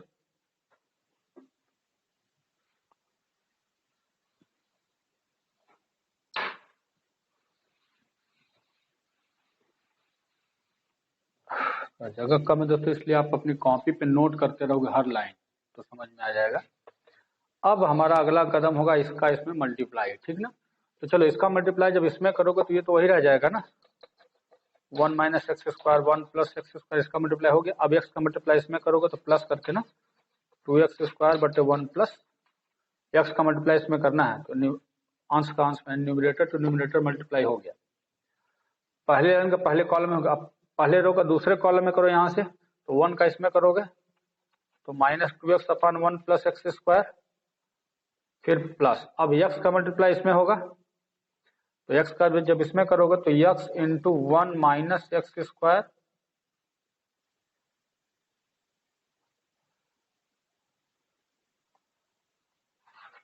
A: जगह कम है दोस्तों, इसलिए आप अपनी कॉपी पे नोट करते रहोगे हर लाइन, तो समझ में आ जाएगा। अब हमारा अगला कदम होगा इसका इसमें मल्टीप्लाई, ठीक ना। तो चलो इसका मल्टीप्लाई जब इसमें करोगे तो ये तो वही रह जाएगा ना, 1 minus x square 1 plus X square, इसका मल्टीप्लाई हो गया। अब एक्स का मल्टीप्लाई इसमें करोगे तो प्लस करके ना 2x स्क्वायर बटे 1 प्लस एक्स का मल्टीप्लाई इसमें करना है, तो अंश का अंश में न्यूमरेटर टू न्यूमरेटर मल्टीप्लाई हो गया। पहले लाइन का पहले कॉलम में होगा, अब पहले रो का दूसरे कॉलम में करो यहाँ से, तो 1 का इसमें करोगे तो माइनस 2x अपान 1 प्लस एक्स स्क्वायर, फिर प्लस, अब x का मल्टीप्लाई इसमें होगा, तो x का जब इसमें करोगे तो x into 1 minus x square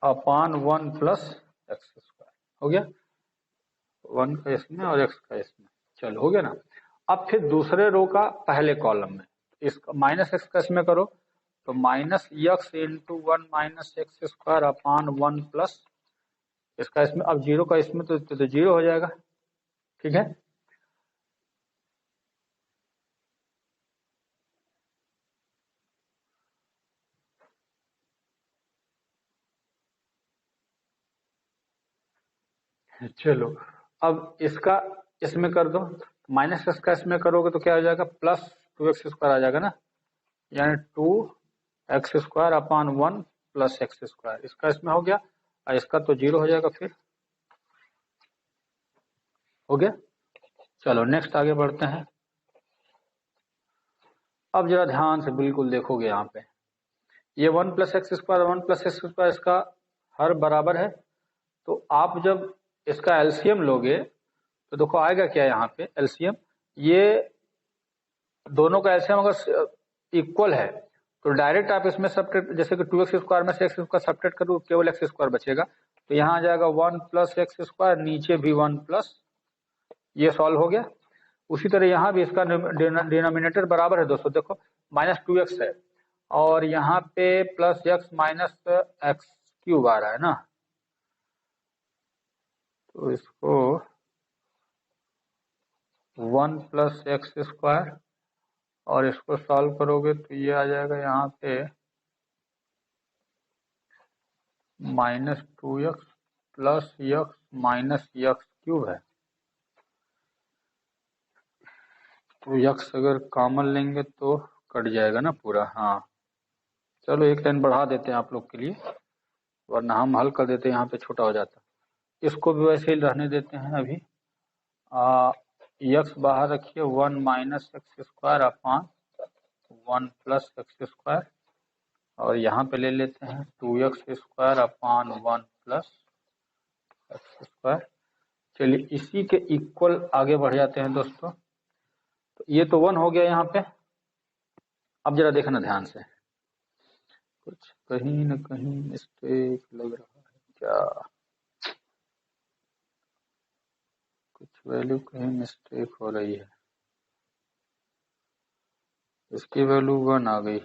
A: upon 1 plus X square. हो गया, 1 का इसमें और x का इसमें, चलो हो गया ना। अब फिर दूसरे रो का पहले कॉलम में इसका माइनस एक्स का इसमें करो, तो minus x into 1 minus x square upon 1 plus इसका इसमें, अब 0 का इसमें तो 0 हो जाएगा, ठीक है। चलो अब इसका इसमें कर दो, माइनस एक्स का इसमें करोगे तो क्या हो जाएगा, प्लस 2x स्क्वायर आ जाएगा ना, यानी 2x square upon 1 plus X square, इसका इसमें हो गया, और इसका तो 0 हो जाएगा फिर। हो गया। चलो नेक्स्ट आगे बढ़ते हैं। अब जरा ध्यान से बिल्कुल देखोगे यहाँ पे, ये 1 plus X square 1 plus X square इसका हर बराबर है, तो आप जब इसका एलसीएम लोगे तो देखो आएगा क्या यहाँ पे एलसीएम, ये दोनों का एलसीएम अगर इक्वल है तो डायरेक्ट आप इसमें सब्ट्रैक्ट, जैसे कि 2x स्क्वायर में से x स्क्वायर सब्ट्रैक्ट करो केवल x स्क्वायर बचेगा, तो यहाँ आ जाएगा 1 प्लस एक्स स्क्वायर, नीचे भी 1 प्लस, ये सॉल्व हो गया। उसी तरह यहाँ भी इसका डिनोमिनेटर बराबर है दोस्तों, देखो माइनस 2x है और यहाँ पे plus X minus X cube आ रहा है ना, तो इसको 1 प्लस एक्स स्क्वायर और इसको सॉल्व करोगे तो ये आ जाएगा यहाँ पे minus 2x plus X minus X cube है, तो एक्स अगर कॉमन लेंगे तो कट जाएगा ना पूरा। हाँ चलो एक लाइन बढ़ा देते हैं आप लोग के लिए, वरना हम हल कर देते हैं यहाँ पे छोटा हो जाता, इसको भी वैसे ही रहने देते हैं अभी। एक्स बाहर रखिए, 1 minus x square upon 1 plus X square, और यहाँ पे ले लेते हैं 2x square upon 1 plus X square. चलिए इसी के इक्वल आगे बढ़ जाते हैं दोस्तों, तो ये तो 1 हो गया यहाँ पे। अब जरा देखना ध्यान से, कुछ कहीं न कहीं मिस्टेक लग रहा है क्या, कुछ वैल्यू कहीं मिस्टेक हो रही है, इसकी वैल्यू 1 आ गई,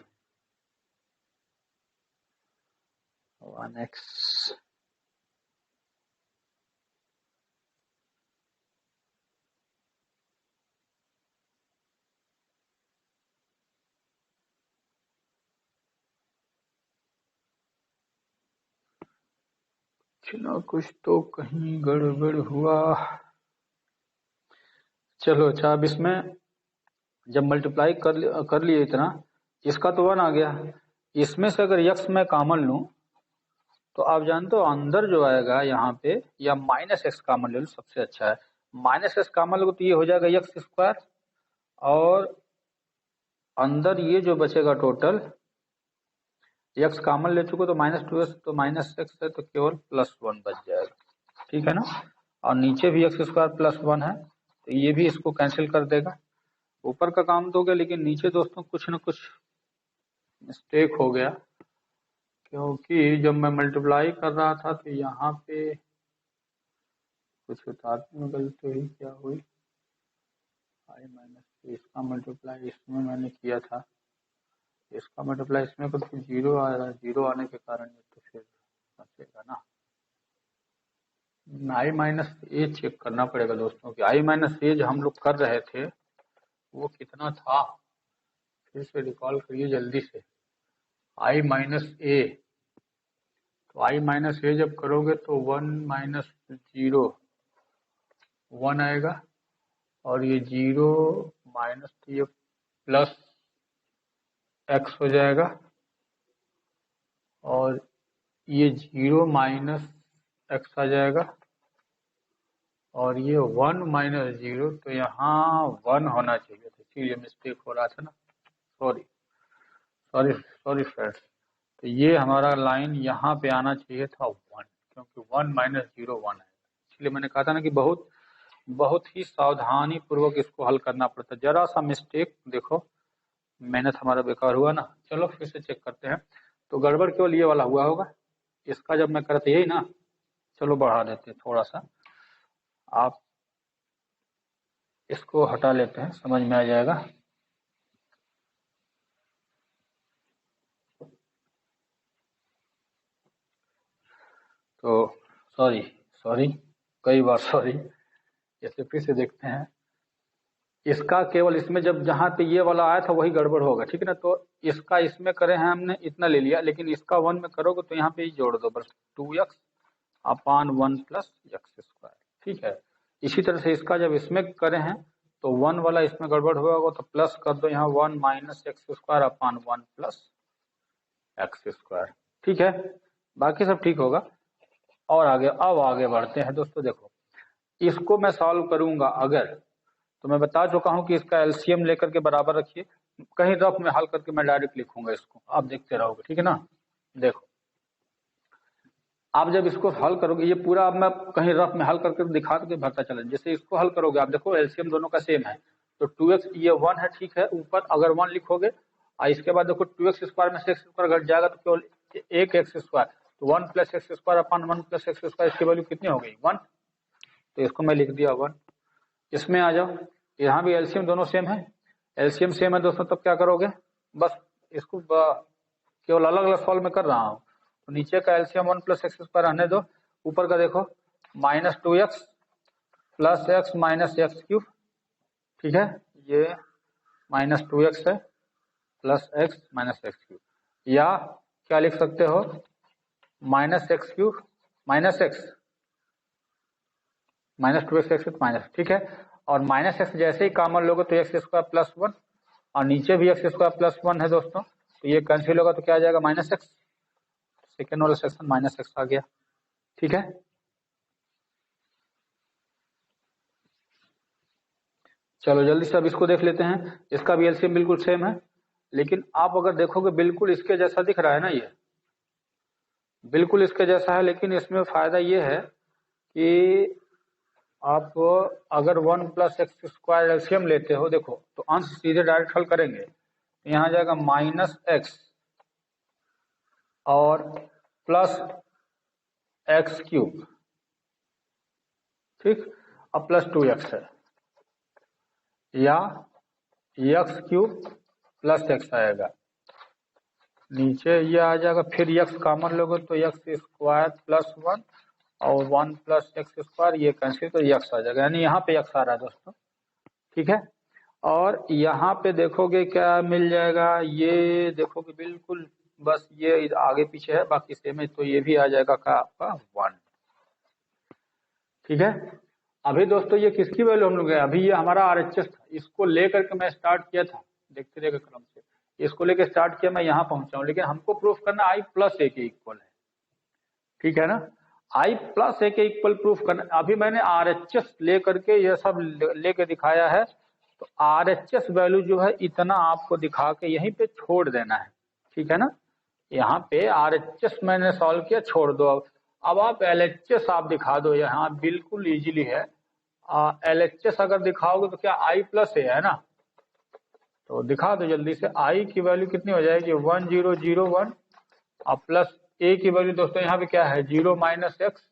A: 1x, ना कुछ तो कहीं गड़बड़ हुआ। चलो अच्छा, अब इसमें जब मल्टीप्लाई कर लिए इतना, इसका तो 1 आ गया, इसमें से अगर यक्स मैं कॉमन लूं तो आप जानते हो अंदर जो आएगा यहाँ पे, या माइनस एक्स कॉमन ले लो सबसे अच्छा है। माइनस एक्स कॉमन लो तो ये हो जाएगा एक्स स्क्वायर, और अंदर ये जो बचेगा टोटल, एक्स कॉमन ले चुके तो माइनस टू एक्स, तो माइनस एक्स है तो केवल प्लस वन बच जाएगा, ठीक है ना। और नीचे भी एक्स स्क्वायर प्लस वन है तो ये भी इसको कैंसिल कर देगा। ऊपर का काम तो हो गया, लेकिन नीचे दोस्तों कुछ न कुछ मिस्टेक हो गया, क्योंकि जब मैं मल्टीप्लाई कर रहा था तो यहाँ पे कुछ उतारने में गलती हुई, क्या हुई, आई माइनस इसका मल्टीप्लाई इसमें मैंने किया था, इसका मल्टीप्लाई इसमें कुछ जीरो आ रहा है, जीरो आने के कारण ये तो फिर बचेगा ना। आई माइनस ए चेक करना पड़ेगा दोस्तों कि आई माइनस ए जो हम लोग कर रहे थे वो कितना था, फिर से रिकॉल करिए जल्दी से। आई माइनस ए, तो आई माइनस ए जब करोगे तो वन माइनस जीरो वन आएगा, और ये जीरो माइनस ये प्लस एक्स हो जाएगा, और ये जीरो माइनस एक्स आ जाएगा, और ये वन माइनस जीरो, तो यहाँ वन होना चाहिए था, इसीलिए मिस्टेक हो रहा था ना, सॉरी सॉरी सॉरी फ्रेंड्स। तो ये हमारा लाइन यहाँ पे आना चाहिए था वन, क्योंकि वन माइनस जीरो वन है, इसलिए मैंने कहा था ना कि बहुत बहुत ही सावधानी पूर्वक इसको हल करना पड़ता है। जरा सा मिस्टेक देखो, मेहनत हमारा बेकार हुआ ना। चलो फिर से चेक करते हैं। तो गड़बड़ केवल ये वाला हुआ होगा, इसका जब मैं करते यही ना, चलो बढ़ा देते हैं थोड़ा सा, आप इसको हटा लेते हैं, समझ में आ जाएगा। तो सॉरी सॉरी, कई बार सॉरी। इसे फिर से देखते हैं, इसका केवल इसमें जब जहां पे ये वाला आया था वही गड़बड़ होगा, ठीक है ना। तो इसका इसमें करे हैं हमने, इतना ले लिया, लेकिन इसका वन में करोगे तो यहाँ पे ही जोड़ दो बस, two X upon one plus X square, ठीक है। इसी तरह से इसका जब इसमें करे हैं तो वन वाला इसमें गड़बड़ हुआ होगा तो प्लस कर दो यहाँ one minus x square upon one plus X square, ठीक है। बाकी सब ठीक होगा। और आगे, अब आगे बढ़ते हैं दोस्तों। देखो इसको मैं सॉल्व करूंगा अगर, तो मैं बता चुका हूं कि इसका एलसीएम लेकर के बराबर रखिए, कहीं रफ में हल करके मैं डायरेक्ट लिखूंगा इसको, आप देखते रहोगे, ठीक है ना। देखो आप जब इसको हल करोगे, ये पूरा अब मैं कहीं रफ में हल करके दिखा के भरता चला, जैसे इसको हल करोगे आप देखो एलसीएम दोनों का सेम है, तो टू एक्स ये वन है, ठीक है, ऊपर अगर वन लिखोगे और इसके बाद देखो टू एक्स स्क्वायर में से एक्स स्क्वायर घट जाएगा तो केवल एक एक्स स्क्वायर, तो one plus X square upon one plus X square, इसकी वैल्यू कितनी हो गई, वन। तो इसको मैं लिख दिया वन। इसमें आ जाओ, यहाँ भी एलसीएम दोनों सेम है, एलसीएम सेम है दोस्तों, तब क्या करोगे, बस इसको केवल अलग अलग सॉल्व में कर रहा हूँ। तो नीचे का LCM one plus X square रहने दो, ऊपर का देखो minus two x plus X minus X cube, ठीक है, ये माइनस टू एक्स है plus X minus X cube, या क्या लिख सकते हो minus X cube minus x minus two x minus, ठीक है। और माइनस एक्स जैसे ही कॉमन लोगे तो एक्स स्क्वायर प्लस वन, और नीचे भी एक्स स्क्वायर प्लस वन है दोस्तों, तो ये कैंसिल होगा तो क्या आ जाएगा माइनस एक्स, सेकेंड वाला सेक्शन माइनस एक्स आ गया, ठीक है। चलो जल्दी से अब इसको देख लेते हैं, इसका भी एलसीएम बिल्कुल सेम है, लेकिन आप अगर देखोगे बिल्कुल इसके जैसा दिख रहा है ना, ये बिल्कुल इसके जैसा है, लेकिन इसमें फायदा ये है कि आप अगर one plus X square LCM लेते हो, देखो तो अंश सीधे डायरेक्ट हल करेंगे, यहाँ जाएगा माइनस एक्स और प्लस एक्स क्यूब, ठीक, अब प्लस टू एक्स है, या एक्स क्यूब प्लस एक्स आएगा, नीचे ये आ जाएगा, फिर एक्स कॉमन लोगे तो एक्स स्क्वायर प्लस वन और वन प्लस एक्स स्क्वायर, ये कैंसिल तो एक्स आ जाएगा, यानी यहाँ पे एक्स आ रहा है दोस्तों, ठीक है। और यहाँ पे देखोगे क्या मिल जाएगा, ये देखोगे बिल्कुल बस ये आगे पीछे है, बाकी सेम है, तो ये भी आ जाएगा का आपका वन, ठीक है। अभी दोस्तों ये किसकी वैल्यू हम लोग, अभी ये हमारा आरएचएस था, इसको लेकर के मैं स्टार्ट किया था, देखते रहेगा क्रम से, इसको लेके स्टार्ट किया, मैं यहाँ पहुंचा हूँ, लेकिन हमको प्रूफ करना i प्लस ए के इक्वल है, ठीक है ना। i प्लस ए के इक्वल प्रूफ करना। अभी मैंने RHS ले करके यह सब लेके दिखाया है, तो RHS वैल्यू जो है इतना आपको दिखा के यहीं पे छोड़ देना है, ठीक है ना। यहाँ पे RHS मैंने सॉल्व किया, छोड़ दो। अब आप LHS आप दिखा दो, यहाँ बिल्कुल इजीली है। LHS अगर दिखाओगे तो क्या i प्लस ए है ना, तो दिखा दो जल्दी से। i की वैल्यू कितनी हो जाएगी 1001 और प्लस a की वैल्यू दोस्तों यहाँ पे क्या है 0 माइनस एक्स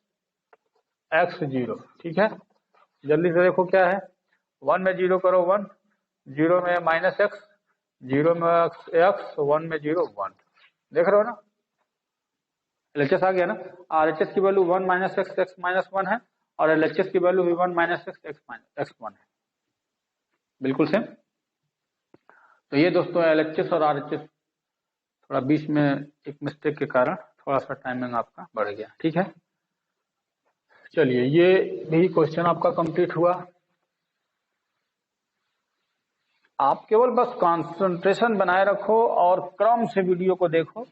A: एक्स 0, ठीक है। जल्दी से देखो क्या है, 1 में 0 करो 1, 0 में माइनस एक्स, 0 में एक्स, 1 में 0 1, देख रहे हो ना। LHS आ गया ना। RHS की value 1 minus x x minus 1 है और LHS की वैल्यू भी 1 minus x x minus x 1 है, बिल्कुल सेम। तो ये दोस्तों LHS और RHS, थोड़ा बीच में एक मिस्टेक के कारण थोड़ा सा टाइमिंग आपका बढ़ गया, ठीक है। चलिए ये भी क्वेश्चन आपका कंप्लीट हुआ। आप केवल बस कंसंट्रेशन बनाए रखो और क्रम से वीडियो को देखो,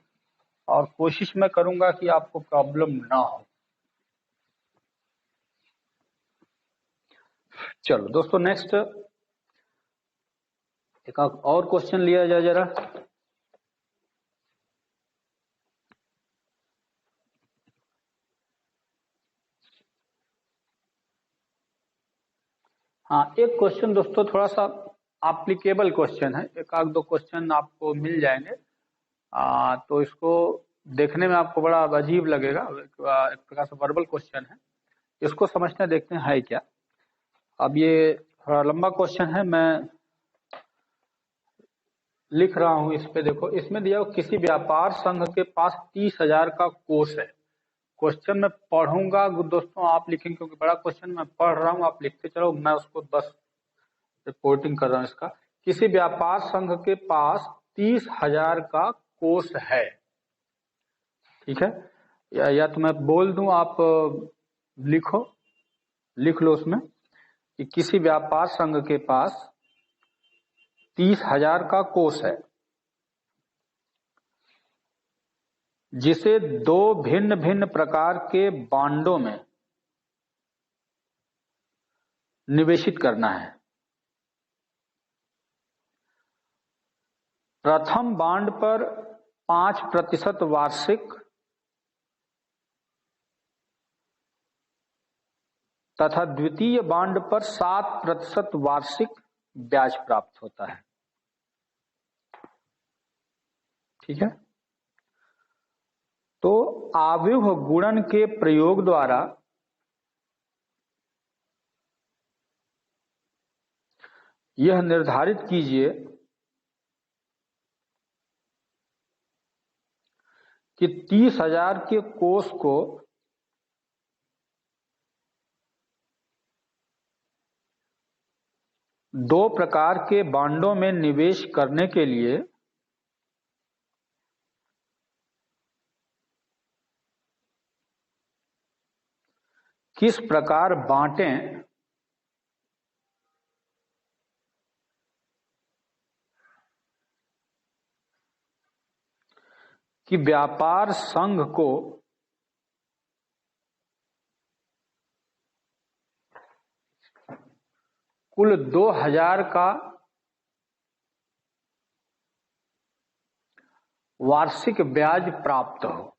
A: और कोशिश मैं करूंगा कि आपको प्रॉब्लम ना हो। चलो दोस्तों नेक्स्ट एक और क्वेश्चन लिया जाए जरा। हाँ, एक क्वेश्चन दोस्तों थोड़ा सा एप्लीकेबल क्वेश्चन है, एक आध दो क्वेश्चन आपको मिल जाएंगे। तो इसको देखने में आपको बड़ा अजीब लगेगा, एक प्रकार से वर्बल क्वेश्चन है, इसको समझने देखते हैं है क्या। अब ये थोड़ा लंबा क्वेश्चन है, मैं लिख रहा हूं इस पे। देखो इसमें दिया हो किसी व्यापार संघ के पास 30,000 का कोष है। क्वेश्चन मैं पढ़ूंगा दोस्तों, आप लिखेंगे, क्योंकि बड़ा क्वेश्चन मैं पढ़ रहा हूं, आप लिखते चलो, मैं उसको बस रिपोर्टिंग कर रहा हूं इसका। किसी व्यापार संघ के पास 30,000 का कोष है, ठीक है। या तो मैं बोल दूं, आप लिखो, लिख लो उसमें कि किसी व्यापार संघ के पास 30,000 का कोष है जिसे दो भिन्न भिन्न प्रकार के बांडों में निवेशित करना है। प्रथम बांड पर 5% वार्षिक तथा द्वितीय बांड पर 7% वार्षिक ब्याज प्राप्त होता है, ठीक है। तो आव्यूह गुणन के प्रयोग द्वारा यह निर्धारित कीजिए कि 30,000 के कोष को दो प्रकार के बांडों में निवेश करने के लिए किस प्रकार बांटें कि व्यापार संघ को कुल 2,000 का वार्षिक ब्याज प्राप्त हो,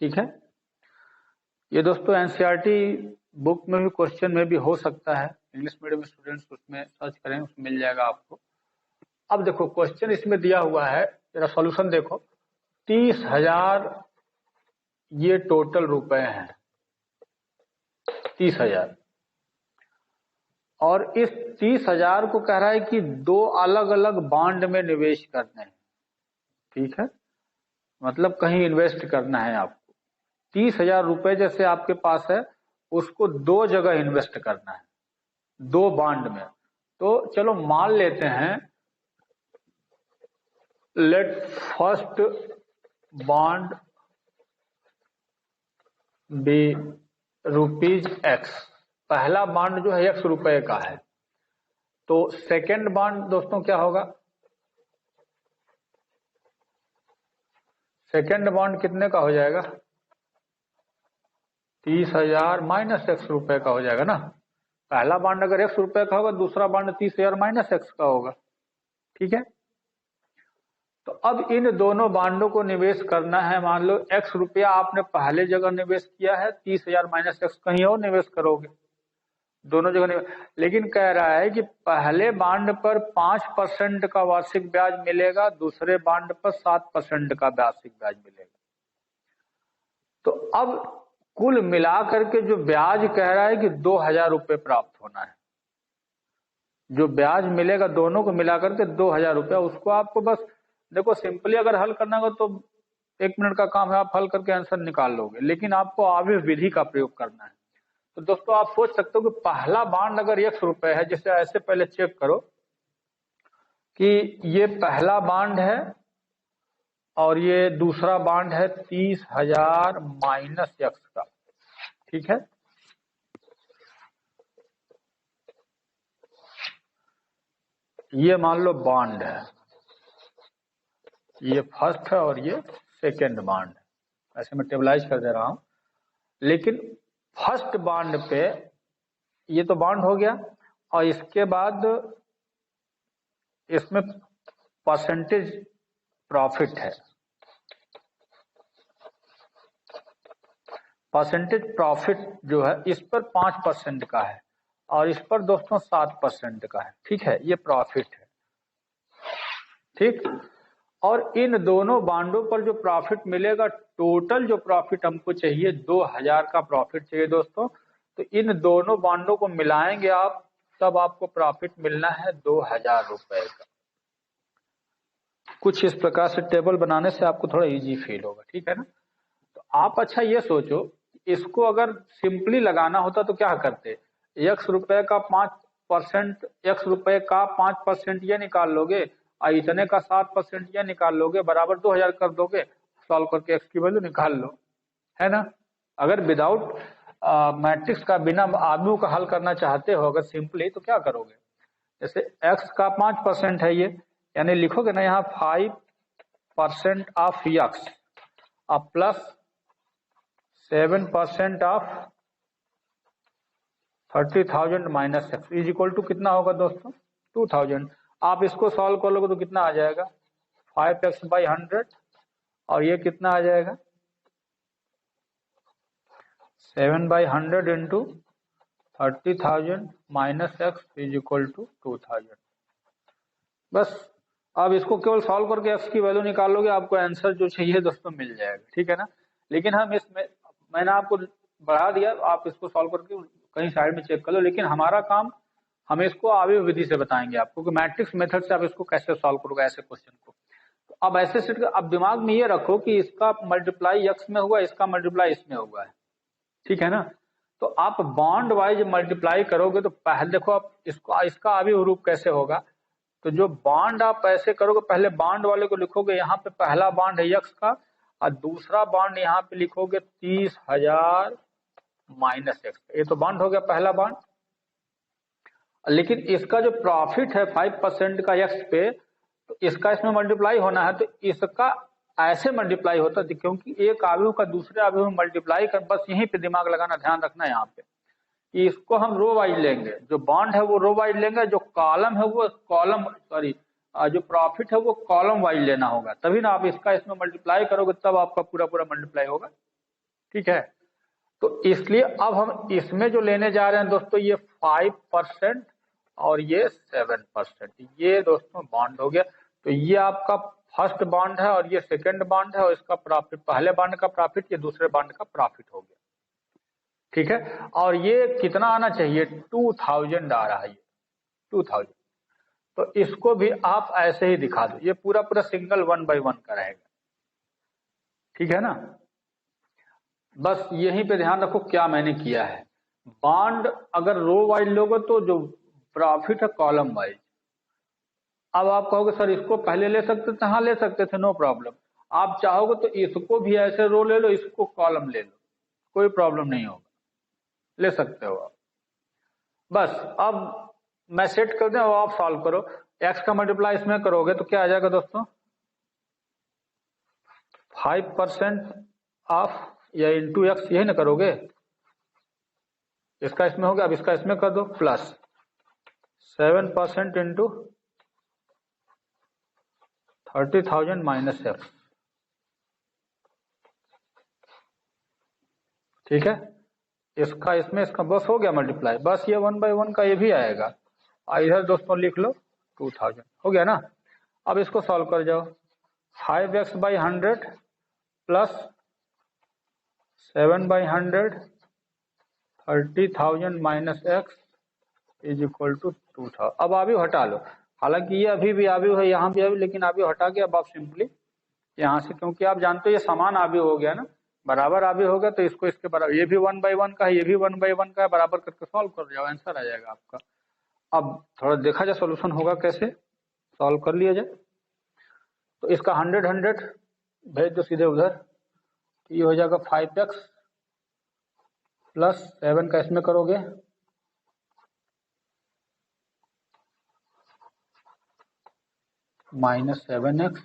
A: ठीक है। ये दोस्तों एनसीईआरटी बुक में भी क्वेश्चन में भी हो सकता है, इंग्लिश मीडियम स्टूडेंट्स उसमें सर्च करें, उसमें मिल जाएगा आपको। अब देखो क्वेश्चन इसमें दिया हुआ है, जरा सॉल्यूशन देखो। 30,000 ये टोटल रुपए हैं, 30,000, और इस 30,000 को कह रहा है कि दो अलग अलग बांड में निवेश करने हैं, ठीक है। मतलब कहीं इन्वेस्ट करना है आपको। 30,000 रुपए जैसे आपके पास है, उसको दो जगह इन्वेस्ट करना है, दो बांड में। तो चलो मान लेते हैं, let first bond B ₹X, पहला बॉन्ड जो है X रुपए का है। तो सेकेंड बॉन्ड दोस्तों क्या होगा, सेकेंड बॉन्ड कितने का हो जाएगा? 30,000 माइनस x रुपए का हो जाएगा ना। पहला बॉन्ड अगर x रुपए का होगा, दूसरा बॉन्ड 30,000 माइनस x का होगा। ठीक है, तो अब इन दोनों बॉन्डों को निवेश करना है। मान लो x रुपया आपने पहले जगह निवेश किया है, 30,000 माइनस x कहीं और निवेश करोगे, दोनों जगह निवेश। लेकिन कह रहा है कि पहले बॉन्ड पर 5% का वार्षिक ब्याज मिलेगा, दूसरे बॉन्ड पर 7% का वार्षिक ब्याज मिलेगा। तो अब कुल मिलाकर के जो ब्याज कह रहा है कि 2,000 रुपये प्राप्त होना है। जो ब्याज मिलेगा दोनों को मिलाकर के 2,000 रुपया, उसको आपको बस देखो सिंपली अगर हल करना होगा तो 1 मिनट का काम है, आप हल करके आंसर निकाल लोगे, लेकिन आपको आव्यूह विधि का प्रयोग करना है। तो दोस्तों आप सोच सकते हो कि पहला बॉन्ड अगर 1 रुपए है, जैसे ऐसे पहले चेक करो कि ये पहला बॉन्ड है और ये दूसरा बॉन्ड है 30,000 माइनस x का। ठीक है, ये मान लो बॉन्ड है, ये फर्स्ट है और ये सेकेंड बॉन्ड है। ऐसे मैं टेबलाइज कर दे रहा हूं। लेकिन फर्स्ट बॉन्ड पे ये तो बॉन्ड हो गया, और इसके बाद इसमें परसेंटेज प्रॉफिट है। परसेंटेज प्रॉफिट जो है इस पर 5% का है और इस पर दोस्तों 7% का है। ठीक है, ये प्रॉफिट है। ठीक, और इन दोनों बॉन्डों पर जो प्रॉफिट मिलेगा, टोटल जो प्रॉफिट हमको चाहिए 2,000 का प्रॉफिट चाहिए दोस्तों। तो इन दोनों बॉन्डों को मिलाएंगे आप, तब आपको प्रॉफिट मिलना है 2,000 रुपए का। कुछ इस प्रकार से टेबल बनाने से आपको थोड़ा इजी फील होगा। ठीक है ना। तो आप अच्छा ये सोचो, इसको अगर सिंपली लगाना होता तो क्या करते? x रुपए का 5%, x रुपए का 5% ये निकाल लोगे और इतने का 7% ये निकाल लोगे, बराबर 2,000 कर दोगे, सॉल्व करके x की वैल्यू निकाल लो, है ना। अगर विदाउट मैट्रिक्स का, बिना आव्यूह का हल करना चाहते हो अगर सिंपली, तो क्या करोगे? जैसे x का 5% है ये, यानी लिखोगे ना यहाँ 5% ऑफ x अब plus 7% of 30,000 minus x is equal to कितना होगा दोस्तों? 2,000। आप इसको सॉल्व कर लोगे तो कितना आ जाएगा? 5x/100, और ये कितना आ जाएगा? 7/100 into 30,000 minus x is equal to 2,000। बस अब इसको केवल सॉल्व करके x की वैल्यू निकाल लोगे, आपको आंसर जो चाहिए दोस्तों मिल जाएगा। ठीक है ना। लेकिन हम इसमें, मैंने आपको बढ़ा दिया, आप इसको सॉल्व करके कहीं साइड में चेक कर लो, लेकिन हमारा काम, हम इसको आव्यूह विधि से बताएंगे आपको कि मैट्रिक्स मेथड से आप इसको कैसे सॉल्व करोगे ऐसे क्वेश्चन को। तो अब ऐसे सेट कर, अब दिमाग में ये रखो कि इसका मल्टीप्लाई x में हुआ, इसका मल्टीप्लाई इसमें हुआ है। ठीक है ना। तो आप बॉन्ड वाइज मल्टीप्लाई करोगे तो पहले देखो आप इसको, इसका आव्यूह रूप कैसे होगा। तो जो बॉन्ड आप ऐसे करोगे, पहले बॉन्ड वाले को लिखोगे, यहाँ पे पहला बॉन्ड है x का और दूसरा बॉन्ड यहाँ पे लिखोगे 30,000 माइनस x। ये तो बॉन्ड हो गया पहला बॉन्ड। लेकिन इसका जो प्रॉफिट है 5% का x पे, तो इसका इसमें मल्टीप्लाई होना है, तो इसका ऐसे मल्टीप्लाई होता है, क्योंकि एक आव्यूह का दूसरे आव्यूह में मल्टीप्लाई कर, बस यहीं पे दिमाग लगाना, ध्यान रखना यहाँ पे कि इसको हम रो वाइज लेंगे, जो बॉन्ड है वो रो वाइज लेंगे, जो कॉलम है वो कॉलम, सॉरी जो प्रॉफिट है वो कॉलम वाइज लेना होगा, तभी ना आप इसका इसमें मल्टीप्लाई करोगे, तब आपका पूरा पूरा मल्टीप्लाई होगा। ठीक है, तो इसलिए अब हम इसमें जो लेने जा रहे हैं दोस्तों, ये 5% और ये 7%, ये दोस्तों बॉन्ड हो गया। तो ये आपका फर्स्ट बॉन्ड है और ये सेकंड बॉन्ड है, और इसका प्रॉफिट, पहले बॉन्ड का प्रॉफिट, ये दूसरे बॉन्ड का प्रॉफिट हो गया। ठीक है, और ये कितना आना चाहिए? 2,000 आ रहा है, ये 2,000। तो इसको भी आप ऐसे ही दिखा दो, ये पूरा पूरा सिंगल 1 by 1 का रहेगा। ठीक है ना। बस यहीं पे ध्यान रखो क्या मैंने किया है। बॉन्ड अगर रो वाइज लोगे तो जो प्रॉफिट है कॉलम वाइज। अब आप कहोगे सर इसको पहले ले सकते थे, हाँ ले सकते थे, नो प्रॉब्लम। आप चाहोगे तो इसको भी ऐसे रो ले लो, इसको कॉलम ले लो, कोई प्रॉब्लम नहीं होगा, ले सकते हो आप। बस अब मैं सेट कर दें और आप सॉल्व करो। x का मल्टीप्लाई इसमें करोगे तो क्या आ जाएगा दोस्तों? 5% ऑफ या इंटू एक्स, यही ना करोगे, इसका इसमें हो गया, अब इसका इसमें कर दो प्लस 7% इंटू 30,000 माइनस एक्स, ठीक है। इसका इसमें इसका बस हो गया मल्टीप्लाई, बस ये 1/1 का ये भी आएगा, इधर दोस्तों लिख लो 2000, हो गया ना। अब इसको सॉल्व कर जाओ, 5x/100 plus 7/100 30,000 minus X is equal to 2000। अब आव्यूह हटा लो, हालांकि ये अभी भी आव्यूह है, यहाँ भी आव्यूह, लेकिन आव्यूह हटा के अब आप सिंपली यहाँ से, क्योंकि आप जानते हो ये समान आव्यूह हो गया ना, बराबर आव्यूह हो गया, तो इसको इसके बराबर, ये भी 1/1 का है, ये भी 1/1 का है, बराबर करके सॉल्व कर जाओ, आंसर आ जाएगा आपका। अब थोड़ा देखा जाए सोल्यूशन होगा कैसे, सॉल्व कर लिया जाए। तो इसका 100 भेज दो सीधे उधर, ये हो जाएगा 5x प्लस 7 का इसमें करोगे minus 7x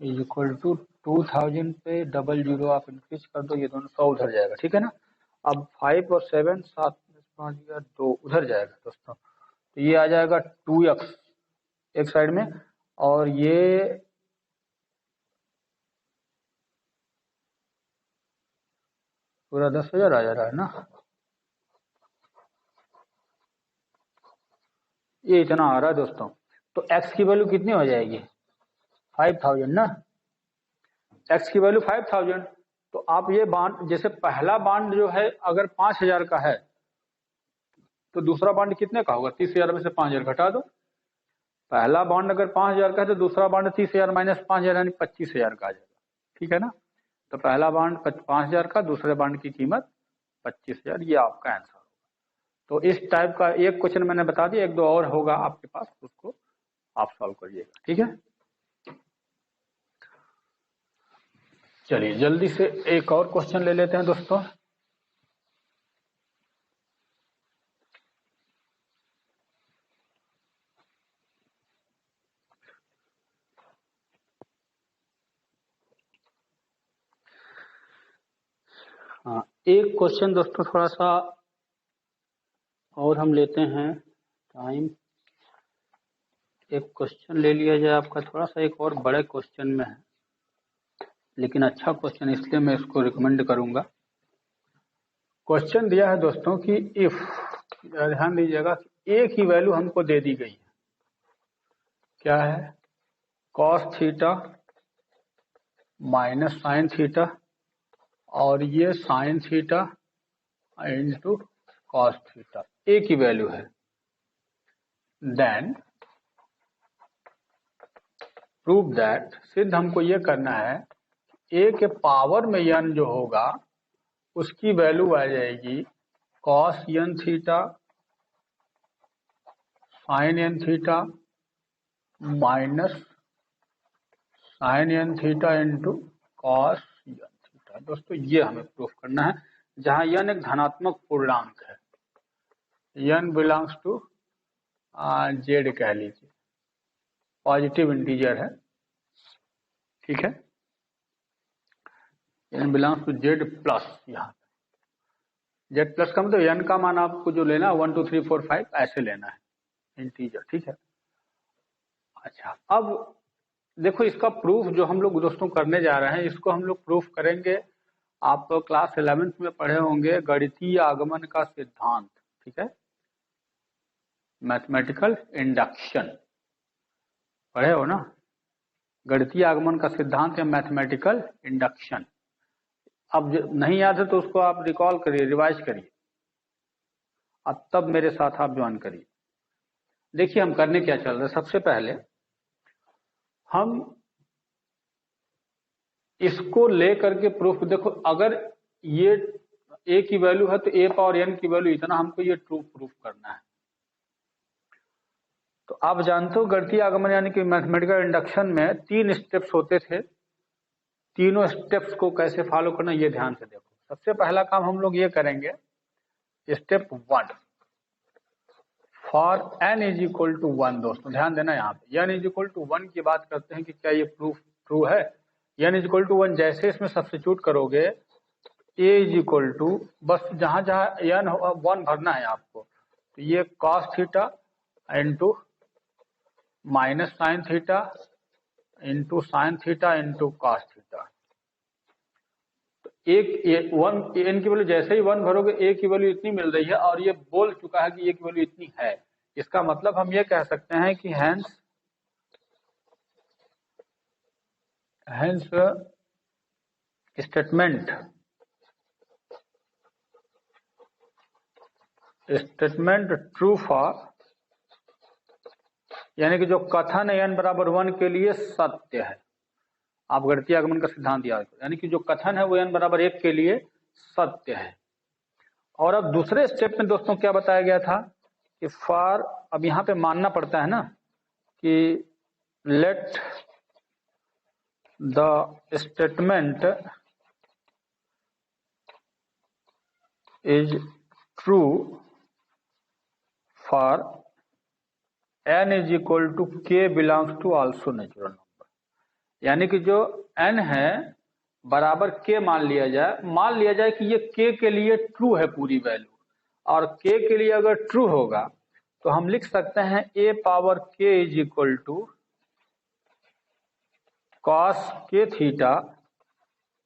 A: is equal to 2000 पे 00 आप इंक्रीज कर दो, ये दोनों 100 उधर जाएगा, ठीक है ना। अब 5 और 7 7 5 2 उधर जाएगा दोस्तों, तो ये आ जाएगा 2x एक साइड में, और ये पूरा 10,000 आ जा रहा है ना, ये इतना आ रहा है दोस्तों। तो x की वैल्यू कितनी हो जाएगी, 5000 ना, x की वैल्यू 5000। तो आप ये बांड, जैसे पहला बांड जो है अगर 5000 का है, तो दूसरा बांड कितने का होगा, 30,000 में से 5,000 घटा दो। पहला बॉन्ड अगर 5,000 का है तो दूसरा बॉन्ड 30,000 माइनस 5,000 यानी 25,000 का आ जाएगा, ठीक है ना। तो पहला बॉन्ड 5,000 का, दूसरे बॉन्ड की कीमत 25,000, ये आपका आंसर होगा। तो इस टाइप का एक क्वेश्चन मैंने बता दिया, एक दो और होगा आपके पास, उसको आप सॉल्व करिएगा, ठीक है। चलिए जल्दी से एक और क्वेश्चन ले लेते हैं दोस्तों। हाँ, एक क्वेश्चन दोस्तों थोड़ा सा और हम लेते हैं टाइम, एक क्वेश्चन ले लिया जाए आपका, थोड़ा सा एक और बड़े क्वेश्चन में है, लेकिन अच्छा क्वेश्चन इसलिए मैं इसको रिकमेंड करूंगा। क्वेश्चन दिया है दोस्तों कि इफ, ध्यान दीजिएगा, एक ही वैल्यू हमको दे दी गई है, क्या है, cos theta minus sine theta, और ये sine theta into cos theta, एक ही वैल्यू है। देन प्रूव दैट, सिद्ध हमको ये करना है, ए के पावर में n जो होगा उसकी वैल्यू आ जाएगी cos n theta sine n theta minus sine n theta into cos n theta. दोस्तों ये हमें प्रूफ करना है, जहां n एक धनात्मक पूर्णांक है, n बिलोंग्स टू जेड कह लीजिए, पॉजिटिव इंटीजर है, ठीक है, n belongs to Z plus, यहाँ जेड प्लस का मतलब n का मान आपको जो लेना है 1 2 3 4 5 ऐसे लेना है, इंटीजर, ठीक है। अच्छा, अब देखो इसका प्रूफ जो हम लोग दोस्तों करने जा रहे हैं, इसको हम लोग प्रूफ करेंगे, आप तो क्लास 11th में पढ़े होंगे गणितीय आगमन का सिद्धांत, ठीक है, मैथमेटिकल इंडक्शन पढ़े हो ना, गणितीय आगमन का सिद्धांत या मैथमेटिकल इंडक्शन। अब नहीं याद है तो उसको आप रिकॉल करिए, रिवाइज करिए, अब तब मेरे साथ आप ज्वाइन करिए। देखिए हम करने क्या चल रहे हैं, सबसे पहले हम इसको ले करके प्रूफ, देखो अगर ये a की वैल्यू है तो a पावर n की वैल्यू इतना, हमको ये ट्रू प्रूफ करना है। तो आप जानते हो गणितीय आगमन यानी कि मैथमेटिकल इंडक्शन में 3 स्टेप्स होते थे, तीनों स्टेप्स को कैसे फॉलो करना ये ध्यान से देखो। सबसे पहला काम हम लोग ये करेंगे, step 1 for n is equal to 1, दोस्तों ध्यान देना, यहाँ पे n इज इक्वल टू 1 की बात करते हैं कि क्या ये प्रूफ ट्रू है, n इज इक्वल टू 1 जैसे इसमें सब्स्टिट्यूट करोगे a इज इक्वल टू, बस जहां जहां n 1 भरना है आपको, तो ये cos theta into minus sine theta into sine theta into cos theta. तो एक 1 n की वैल्यू जैसे ही 1 भरोगे a की वैल्यू इतनी मिल रही है, और ये बोल चुका है कि a की वैल्यू इतनी है। इसका मतलब हम ये कह सकते हैं कि हेंस स्टेटमेंट ट्रू फॉर, यानी कि जो कथन n बराबर 1 के लिए सत्य है। आप गणितीय आगमन का सिद्धांत याद करो, यानी कि जो कथन है वो n बराबर 1 के लिए सत्य है। और अब दूसरे स्टेप में दोस्तों क्या बताया गया था कि फॉर, अब यहां पे मानना पड़ता है ना कि let the statement is true for n is equal to k belongs to also natural number, यानी कि जो n है बराबर k मान लिया जाए कि ये k के लिए ट्रू है पूरी वैल्यू, और k के लिए अगर ट्रू होगा तो हम लिख सकते हैं a power k is equal to cos k theta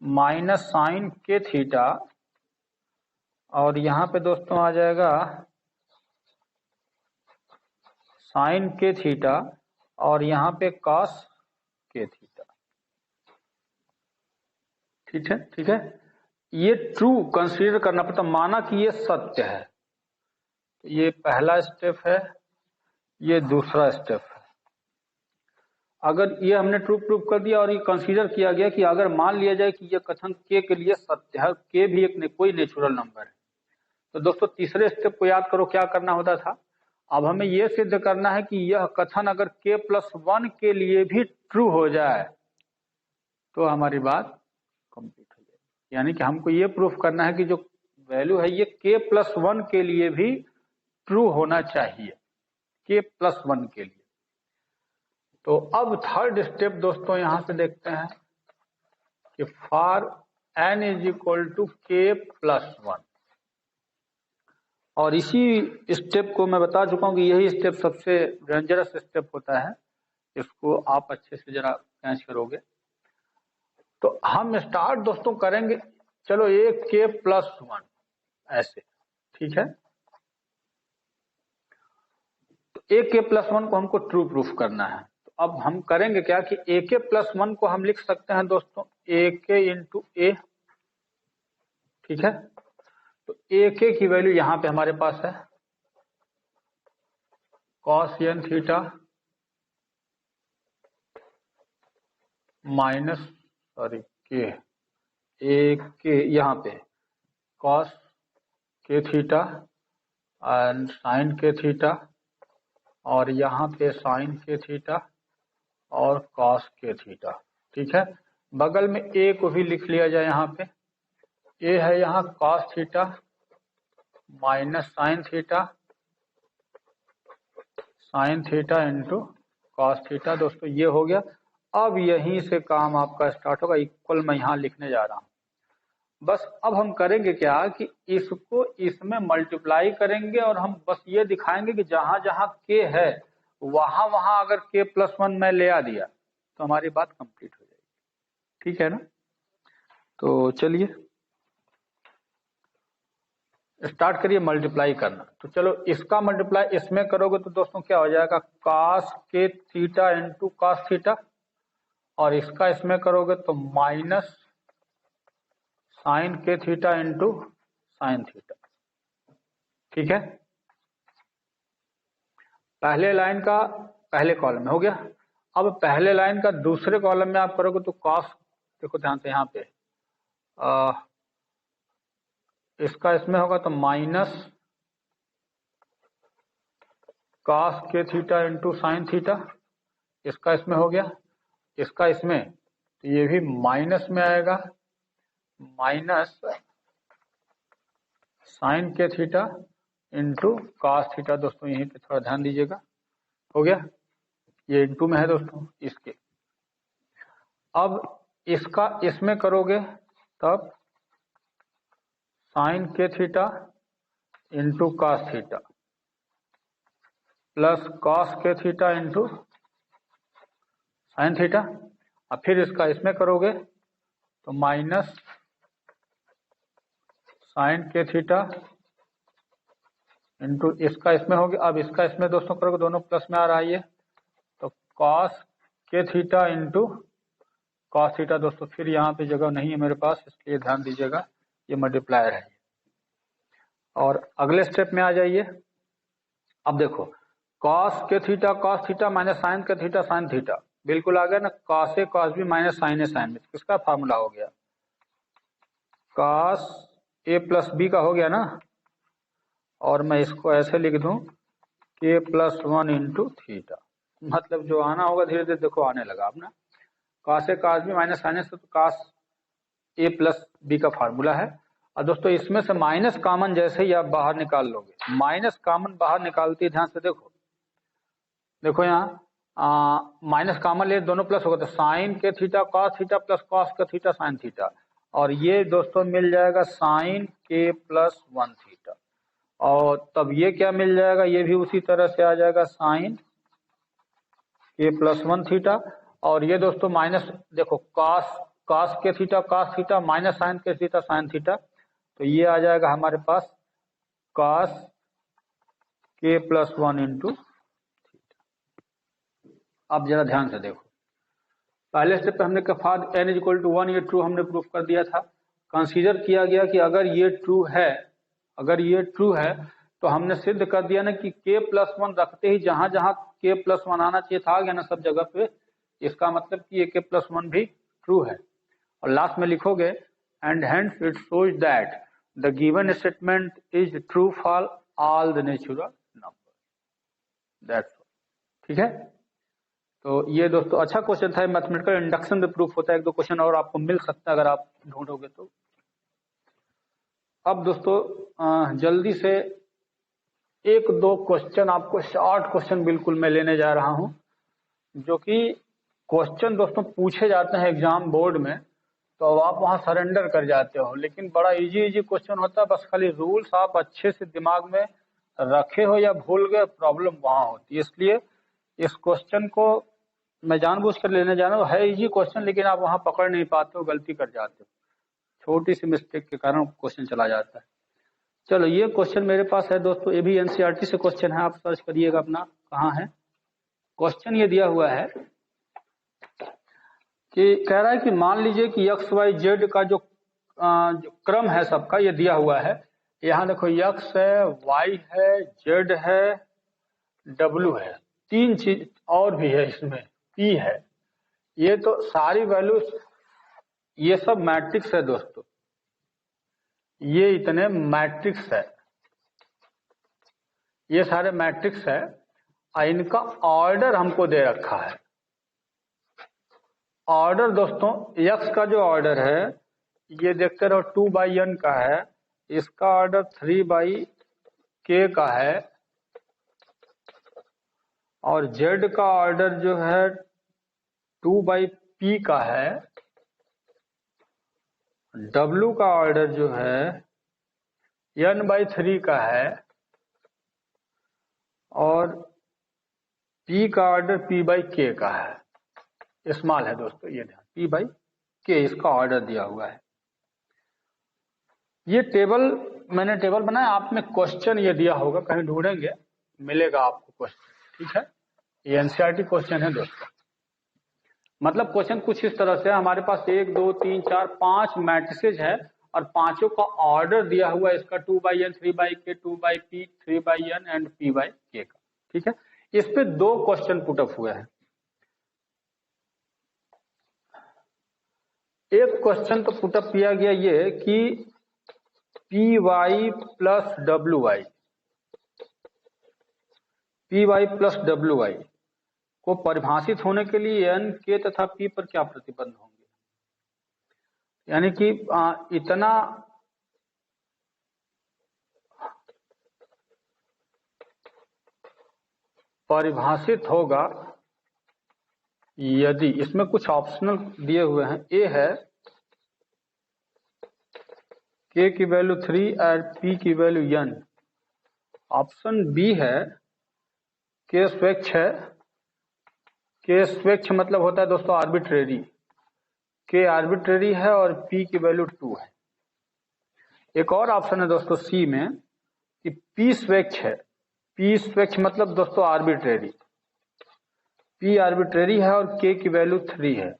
A: minus sine k theta, और यहां पे दोस्तों आ जाएगा साइन k थीटा और यहां पे कॉस k थीटा। ठीक है, ये ट्रू कंसीडर करना पड़ता, माना कि ये सत्य है। तो ये पहला स्टेप है, ये दूसरा स्टेप है। अगर ये हमने ट्रू प्रूव कर दिया और ये कंसीडर किया गया कि अगर मान लिया जाए कि ये कथन k के लिए सत्य है, k भी एक कोई नेचुरल नंबर है, तो दोस्तों तीसरे स्टेप को याद करो क्या करना होता था। अब हमें यह सिद्ध करना है कि यह कथन अगर k+1 के लिए भी ट्रू हो जाए तो हमारी बात कंप्लीट हो जाएगी। यानी कि हमको ये प्रूफ करना है कि जो वैल्यू है ये k+1 के लिए भी ट्रू होना चाहिए, k+1 के लिए। तो अब थर्ड स्टेप दोस्तों यहां से देखते हैं कि for n is equal to k+1, और इसी स्टेप को मैं बता चुका हूं कि यही स्टेप सबसे डेंजरस स्टेप होता है, इसको आप अच्छे से जरा कैच करोगे। तो हम स्टार्ट दोस्तों करेंगे, चलो एक k+1 ऐसे, ठीक है। तो एक k+1 को हमको ट्रू प्रूफ करना है, तो अब हम करेंगे क्या कि ak+1 को हम लिख सकते हैं दोस्तों ak इंटू a, ठीक है। तो ak की वैल्यू यहां पे हमारे पास है cos n theta minus k, ak यहाँ पे cos k theta and sine k theta, और यहाँ पे साइन k थीटा और cos k थीटा, ठीक है। बगल में a को भी लिख लिया जाए, यहाँ पे a है यहाँ cos theta minus sine theta into cos theta. दोस्तों ये हो गया। अब यहीं से काम आपका स्टार्ट होगा, इक्वल मैं यहाँ लिखने जा रहा हूँ। बस अब हम करेंगे क्या कि इसको इसमें मल्टीप्लाई करेंगे, और हम बस ये दिखाएंगे कि जहां जहां k है वहां वहां अगर k+1 मैं ले आ दिया तो हमारी बात कंप्लीट हो जाएगी, ठीक है ना। तो चलिए स्टार्ट करिए मल्टीप्लाई करना। तो चलो इसका मल्टीप्लाई इसमें करोगे तो दोस्तों क्या हो जाएगा cos k theta into cos theta, और इसका इसमें करोगे तो minus sine k theta into sine theta, ठीक है। पहले लाइन का पहले कॉलम में हो गया। अब पहले लाइन का दूसरे कॉलम में आप करोगे तो कॉस, देखो ध्यान से यहाँ पे इसका इसमें होगा तो minus cos k theta into sine theta, इसका इसमें हो गया, इसका इसमें, तो ये भी माइनस में आएगा, minus sine k theta into cos theta. दोस्तों यहीं पे थोड़ा ध्यान दीजिएगा, हो गया, ये इंटू में है दोस्तों इसके। अब इसका इसमें करोगे तब साइन के theta into cos theta plus cos के थीटा इंटू साइन थीटा, और फिर इसका इसमें करोगे तो माइनस साइन के थीटा इंटू इसका इसमें हो गया। अब इसका इसमें दोस्तों करोगे, दोनों प्लस में आ रहा है ये, तो कॉस के थीटा इंटू कॉस थीटा। दोस्तों फिर यहाँ पे जगह नहीं है मेरे पास, इसलिए ध्यान दीजिएगा, ये मल्टीप्लायर है। और अगले स्टेप में आ जाइए। अब देखो कॉस के थीटा माइनस साइन के थीटा साइन थीटा, बिल्कुल आ गया ना। Cos A cos B minus sign A sine B, किसका फार्मूला हो गया, कॉस ए प्लस बी का हो गया ना। और मैं इसको ऐसे लिख दूं के प्लस वन इंटू थीटा, मतलब जो आना होगा धीरे धीरे देखो आने लगा अब ना। Cos A cos B minus sign ए, तो कॉस ए प्लस बी का फार्मूला है। और दोस्तों इसमें से माइनस कॉमन जैसे ही आप बाहर निकाल लोगे, माइनस कॉमन बाहर निकालते ही ध्यान से देखो, देखो यहाँ माइनस कॉमन ले दोनों प्लस होगा, तो साइन के theta cos theta plus cos का थीटा साइन थीटा, और ये दोस्तों मिल जाएगा साइन के प्लस वन थीटा। और तब ये क्या मिल जाएगा, ये भी उसी तरह से आ जाएगा साइन के प्लस वन थीटा। और ये दोस्तों माइनस देखो कॉस के थीटा माइनस साइन के थीटा साइन थीटा, तो ये आ जाएगा हमारे पास कॉस के प्लस वन इंटू थीटा। अब जरा ध्यान से देखो, पहले स्टेप पे हमने कहा n इक्वल टू वन, ये ट्रू हमने प्रूफ कर दिया था। कंसीडर किया गया कि अगर ये ट्रू है, अगर ये ट्रू है तो हमने सिद्ध कर दिया ना कि k प्लस वन रखते ही जहां जहां k प्लस वन आना चाहिए था आ गया ना सब जगह पे। इसका मतलब कि ये k प्लस वन भी ट्रू है। और लास्ट में लिखोगे and hence it shows that the given statement is true for all the natural number, that's all. ठीक है, तो ये दोस्तों अच्छा क्वेश्चन था, मैथमेटिकल इंडक्शन पे प्रूफ होता है। एक दो क्वेश्चन और आपको मिल सकता है अगर आप ढूंढोगे तो। अब दोस्तों जल्दी से एक दो क्वेश्चन, आपको शॉर्ट क्वेश्चन बिल्कुल मैं लेने जा रहा हूं, जो कि क्वेश्चन दोस्तों पूछे जाते हैं एग्जाम बोर्ड में, तो आप वहां सरेंडर कर जाते हो, लेकिन बड़ा इजी इजी क्वेश्चन होता है, बस खाली रूल्स आप अच्छे से दिमाग में रखे हो या भूल गए, प्रॉब्लम वहां होती है। इसलिए इस क्वेश्चन को मैं जानबूझ कर लेने जा रहा हूँ, है इजी क्वेश्चन, लेकिन आप वहां पकड़ नहीं पाते हो, गलती कर जाते हो, छोटी सी मिस्टेक के कारण क्वेश्चन चला जाता है। चलो ये क्वेश्चन मेरे पास है दोस्तों, ये भी एनसीईआरटी से क्वेश्चन है, आप सर्च करिएगा अपना कहाँ है क्वेश्चन। ये दिया हुआ है कि कह रहा है कि मान लीजिए कि एक्स वाई जेड का जो क्रम है सबका, ये दिया हुआ है। यहाँ देखो एक्स है, वाई है, जेड है, डब्ल्यू है, तीन चीज और भी है इसमें, पी है। ये तो सारी वैल्यूज, ये सब मैट्रिक्स है दोस्तों, ये इतने मैट्रिक्स है, ये सारे मैट्रिक्स है, और इनका ऑर्डर हमको दे रखा है। ऑर्डर दोस्तों एक्स का जो ऑर्डर है ये देखते रहो 2/n का है, इसका ऑर्डर 3/k का है, और जेड का ऑर्डर जो है 2/p का है, डब्ल्यू का ऑर्डर जो है n/3 का है, और p का ऑर्डर p/k का है। स्मॉल है दोस्तों, ये ध्यान, p/k इसका ऑर्डर दिया हुआ है। ये टेबल मैंने टेबल बनाया, आप में क्वेश्चन ये दिया होगा, कहीं ढूंढेंगे मिलेगा आपको क्वेश्चन। ठीक है, ये एनसीईआरटी क्वेश्चन है दोस्तों। मतलब क्वेश्चन कुछ इस तरह से, हमारे पास 1 2 3 4 5 मैट्रिसेज है, और पांचों का ऑर्डर दिया हुआ है इसका 2/n 3/k 2/p 3/n and p/k का। ठीक है, इस पे दो क्वेश्चन पुटअप हुए हैं। एक क्वेश्चन तो पुटअप किया गया ये कि py प्लस wy को परिभाषित होने के लिए n k तथा p पर क्या प्रतिबंध होंगे, यानी कि इतना परिभाषित होगा यदि इसमें कुछ ऑप्शनल दिए हुए हैं, ए है के की वैल्यू 3 और पी की वैल्यू n। ऑप्शन बी है के स्वच्छ है। के स्वच्छ मतलब होता है दोस्तों आर्बिट्रेरी, के आर्बिट्रेरी है और पी की वैल्यू 2 है। एक और ऑप्शन है दोस्तों सी में कि पी स्वच्छ है। पी स्वच्छ मतलब दोस्तों आर्बिट्रेरी, पी आर्बिट्रेरी है और के की वैल्यू 3 है।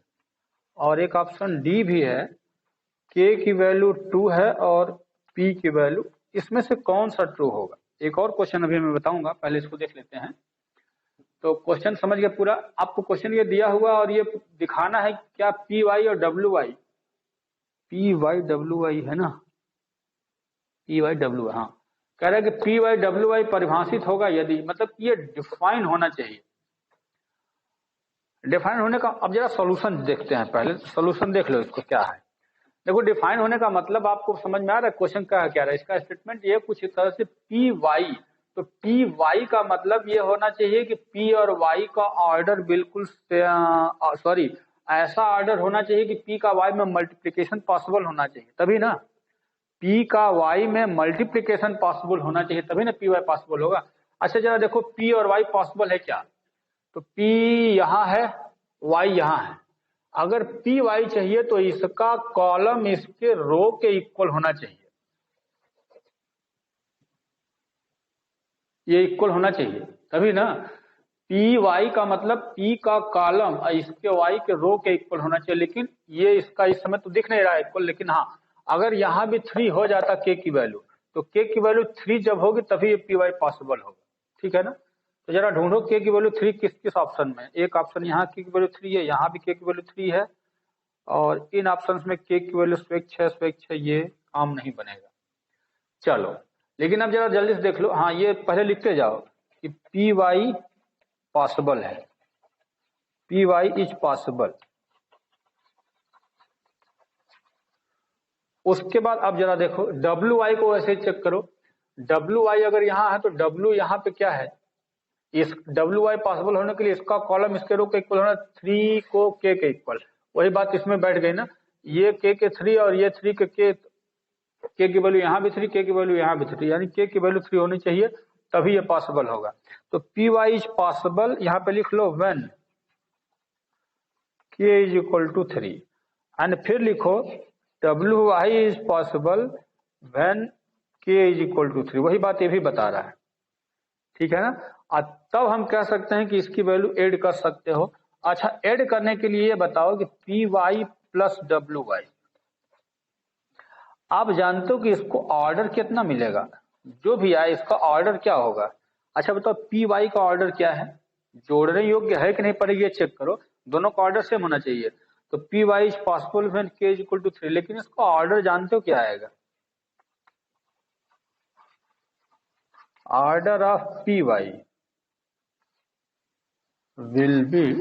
A: और एक ऑप्शन डी भी है, के की वैल्यू 2 है और पी की वैल्यू, इसमें से कौन सा ट्रू होगा? एक और क्वेश्चन अभी मैं बताऊंगा, पहले इसको देख लेते हैं। तो क्वेश्चन समझ गए पूरा? आपको क्वेश्चन ये दिया हुआ और ये दिखाना है क्या पी वाई और W Y, P Y W Y है ना, पी वाई डब्ल्यू, हाँ कह रहा है कि पी वाई डब्ल्यू वाई परिभाषित होगा यदि, मतलब ये डिफाइन होना चाहिए। डिफाइन होने का, अब जरा सॉल्यूशन देखते हैं, पहले सॉल्यूशन देख लो इसको क्या है। देखो डिफाइन होने का मतलब आपको समझ में आ रहा है क्वेश्चन क्या है इसका स्टेटमेंट ये कुछ इस तरह से पी वाई, तो पी वाई का मतलब ये होना चाहिए कि पी और वाई का ऑर्डर बिल्कुल सॉरी ऐसा ऑर्डर होना चाहिए कि पी का वाई में मल्टीप्लीकेशन पॉसिबल होना चाहिए, तभी ना पी का वाई में मल्टीप्लीकेशन पॉसिबल होना चाहिए, तभी ना पी वाई पॉसिबल होगा। अच्छा जरा देखो पी और वाई पॉसिबल है क्या, तो P यहाँ है, Y यहाँ है। अगर पी वाई चाहिए तो इसका कॉलम इसके रो के इक्वल होना चाहिए, ये इक्वल होना चाहिए तभी ना। पी वाई का मतलब P का कॉलम इसके Y के रो के इक्वल होना चाहिए, लेकिन ये इसका इस समय तो दिख नहीं रहा है इक्वल, लेकिन हाँ अगर यहाँ भी 3 हो जाता K की वैल्यू, तो K की वैल्यू 3 जब होगी तभी ये पी वाई पॉसिबल होगा, ठीक है ना। तो जरा ढूंढो के की वैल्यू 3 किस किस ऑप्शन में, एक ऑप्शन यहाँ के की वैल्यू 3 है, यहाँ भी के की वैल्यू 3 है, और इन ऑप्शंस में के की वैल्यू स्वच्छ है, ये काम नहीं बनेगा। चलो लेकिन अब जरा जल्दी से देख लो, हाँ ये पहले लिखते जाओ कि पी वाई पॉसिबल है, पी वाई इज पॉसिबल। उसके बाद अब जरा देखो डब्ल्यू वाई को ऐसे चेक करो, डब्ल्यू वाई अगर यहाँ है तो डब्ल्यू यहाँ पे क्या है, इस डब्ल्यू वाई पॉसिबल होने के लिए इसका कॉलम इसके रो के इक्वल होना, 3 को के इक्वल, वही बात इसमें बैठ गई ना, ये के 3 और ये 3 के की वैल्यू यहाँ भी 3, के की वैल्यू यहाँ भी 3, यानी के की वैल्यू 3 होनी चाहिए तभी ये पॉसिबल होगा। तो पी वाई इज पॉसिबल, यहाँ पे लिख लो when K is equal to 3, एंड फिर लिखो W Y is possible when K is equal to 3, वही बात ये भी बता रहा है, ठीक है ना। और तब हम कह सकते हैं कि इसकी वैल्यू ऐड कर सकते हो। अच्छा ऐड करने के लिए ये बताओ कि P Y plus W Y, आप जानते हो कि इसको ऑर्डर कितना मिलेगा, जो भी आए इसका ऑर्डर क्या होगा। अच्छा बताओ पी वाई का ऑर्डर क्या है, जोड़ने योग्य है कि नहीं पहले ये चेक करो, दोनों का ऑर्डर सेम होना चाहिए। तो P Y is possible when K is equal to 3, लेकिन इसका ऑर्डर जानते हो क्या आएगा, order of P Y will be,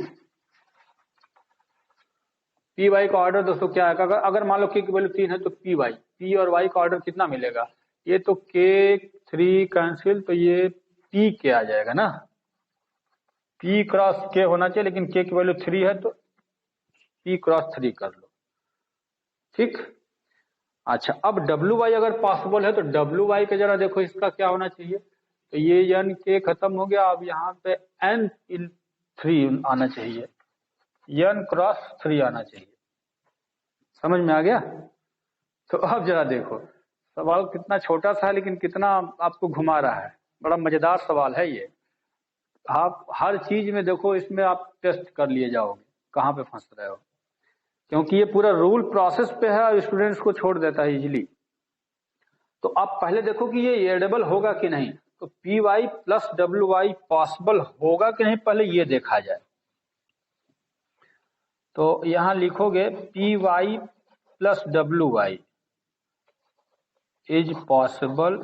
A: P Y का ऑर्डर दोस्तों क्या है, अगर मान लो के की वैल्यू 3 है तो पी वाई, पी और वाई का ऑर्डर कितना मिलेगा, ये तो के 3 कैंसिल, तो ये पी के आ जाएगा ना, पी क्रॉस के होना चाहिए, लेकिन के की वैल्यू 3 है तो पी क्रॉस 3 कर लो, ठीक। अच्छा अब डब्ल्यू वाई अगर पॉसिबल है तो डब्ल्यू वाई का जरा देखो इसका क्या होना चाहिए, तो ये एन के खत्म हो गया, अब यहाँ पे एन इन 3 आना चाहिए, एन क्रॉस 3 आना चाहिए, समझ में आ गया। तो अब जरा देखो सवाल कितना छोटा सा है लेकिन कितना आपको घुमा रहा है, बड़ा मजेदार सवाल है ये। आप हर चीज में देखो इसमें आप टेस्ट कर लिए जाओगे कहाँ पे फंस रहे हो, क्योंकि ये पूरा रूल प्रोसेस पे है और स्टूडेंट्स को छोड़ देता है इजीली। तो आप पहले देखो कि ये एडेबल होगा कि नहीं, तो P Y plus W Y possible होगा कि नहीं पहले ये देखा जाए। तो यहां लिखोगे P Y plus W Y is possible,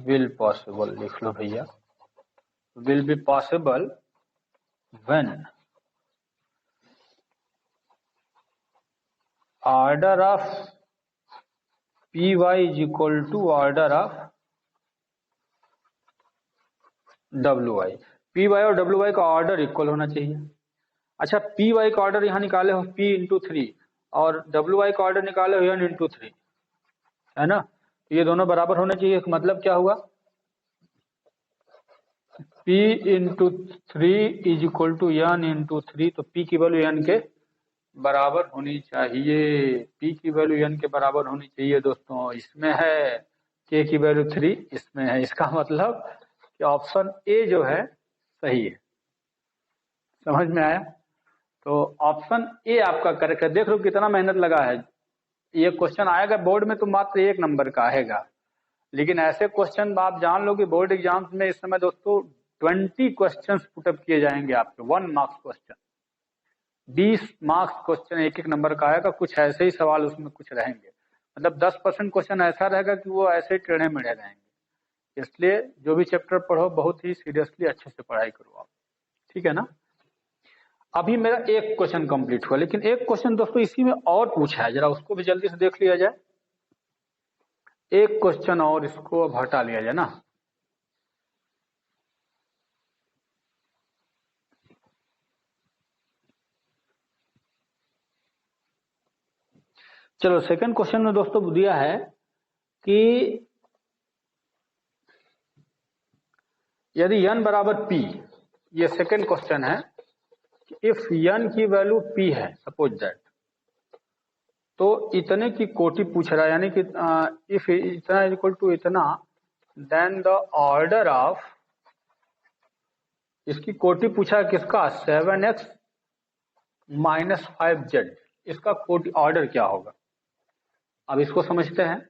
A: will possible लिख लो भैया, will be possible when order of P Y is equal to order of W Y. P Y और डब्ल्यू वाई का ऑर्डर इक्वल होना चाहिए। अच्छा, पी वाई का order यहाँ निकाले हो पी इंटू 3 और डब्ल्यू वाई का ऑर्डर निकाले हो एन इंटू 3, है ना। तो ये दोनों बराबर होने चाहिए। मतलब क्या हुआ, P into 3 is equal to N into 3। तो P की वैल्यू एन के बराबर होनी चाहिए। P की वैल्यू एन के बराबर होनी चाहिए दोस्तों। इसमें है K की वैल्यू 3 इसमें है। इसका मतलब कि ऑप्शन ए जो है सही है। समझ में आया। तो ऑप्शन ए आपका करेक्ट है। देख लो कितना मेहनत लगा है। ये क्वेश्चन आएगा बोर्ड में तो मात्र 1 नंबर का आएगा, लेकिन ऐसे क्वेश्चन आप जान लो कि बोर्ड एग्जाम्स में इस समय दोस्तों 20 क्वेश्चन पुटअप किए जाएंगे आपके 1 मार्क्स क्वेश्चन। 20 मार्क्स क्वेश्चन एक एक नंबर का आएगा। कुछ ऐसे ही सवाल उसमें कुछ रहेंगे, मतलब 10% क्वेश्चन ऐसा रहेगा कि वो ऐसे टेढ़े मेढ़े रहेंगे। इसलिए जो भी चैप्टर पढ़ो बहुत ही सीरियसली अच्छे से पढ़ाई करो आप, ठीक है ना। अभी मेरा एक क्वेश्चन कंप्लीट हुआ, लेकिन एक क्वेश्चन दोस्तों इसी में और पूछा है, जरा उसको भी जल्दी से देख लिया जाए। एक क्वेश्चन और इसको अब हटा लिया जाए ना। चलो सेकंड क्वेश्चन में दोस्तों दिया है कि यदि n बराबर p, ये सेकंड क्वेश्चन है कि इफ n की वैल्यू p है सपोज दैट, तो इतने की कोटि पूछ रहा है, यानी कि इफ इतना इक्वल टू इतना, देन द ऑर्डर ऑफ, इसकी कोटि पूछा है किसका, 7x माइनस 5z, इसका कोटि ऑर्डर क्या होगा। अब इसको समझते हैं।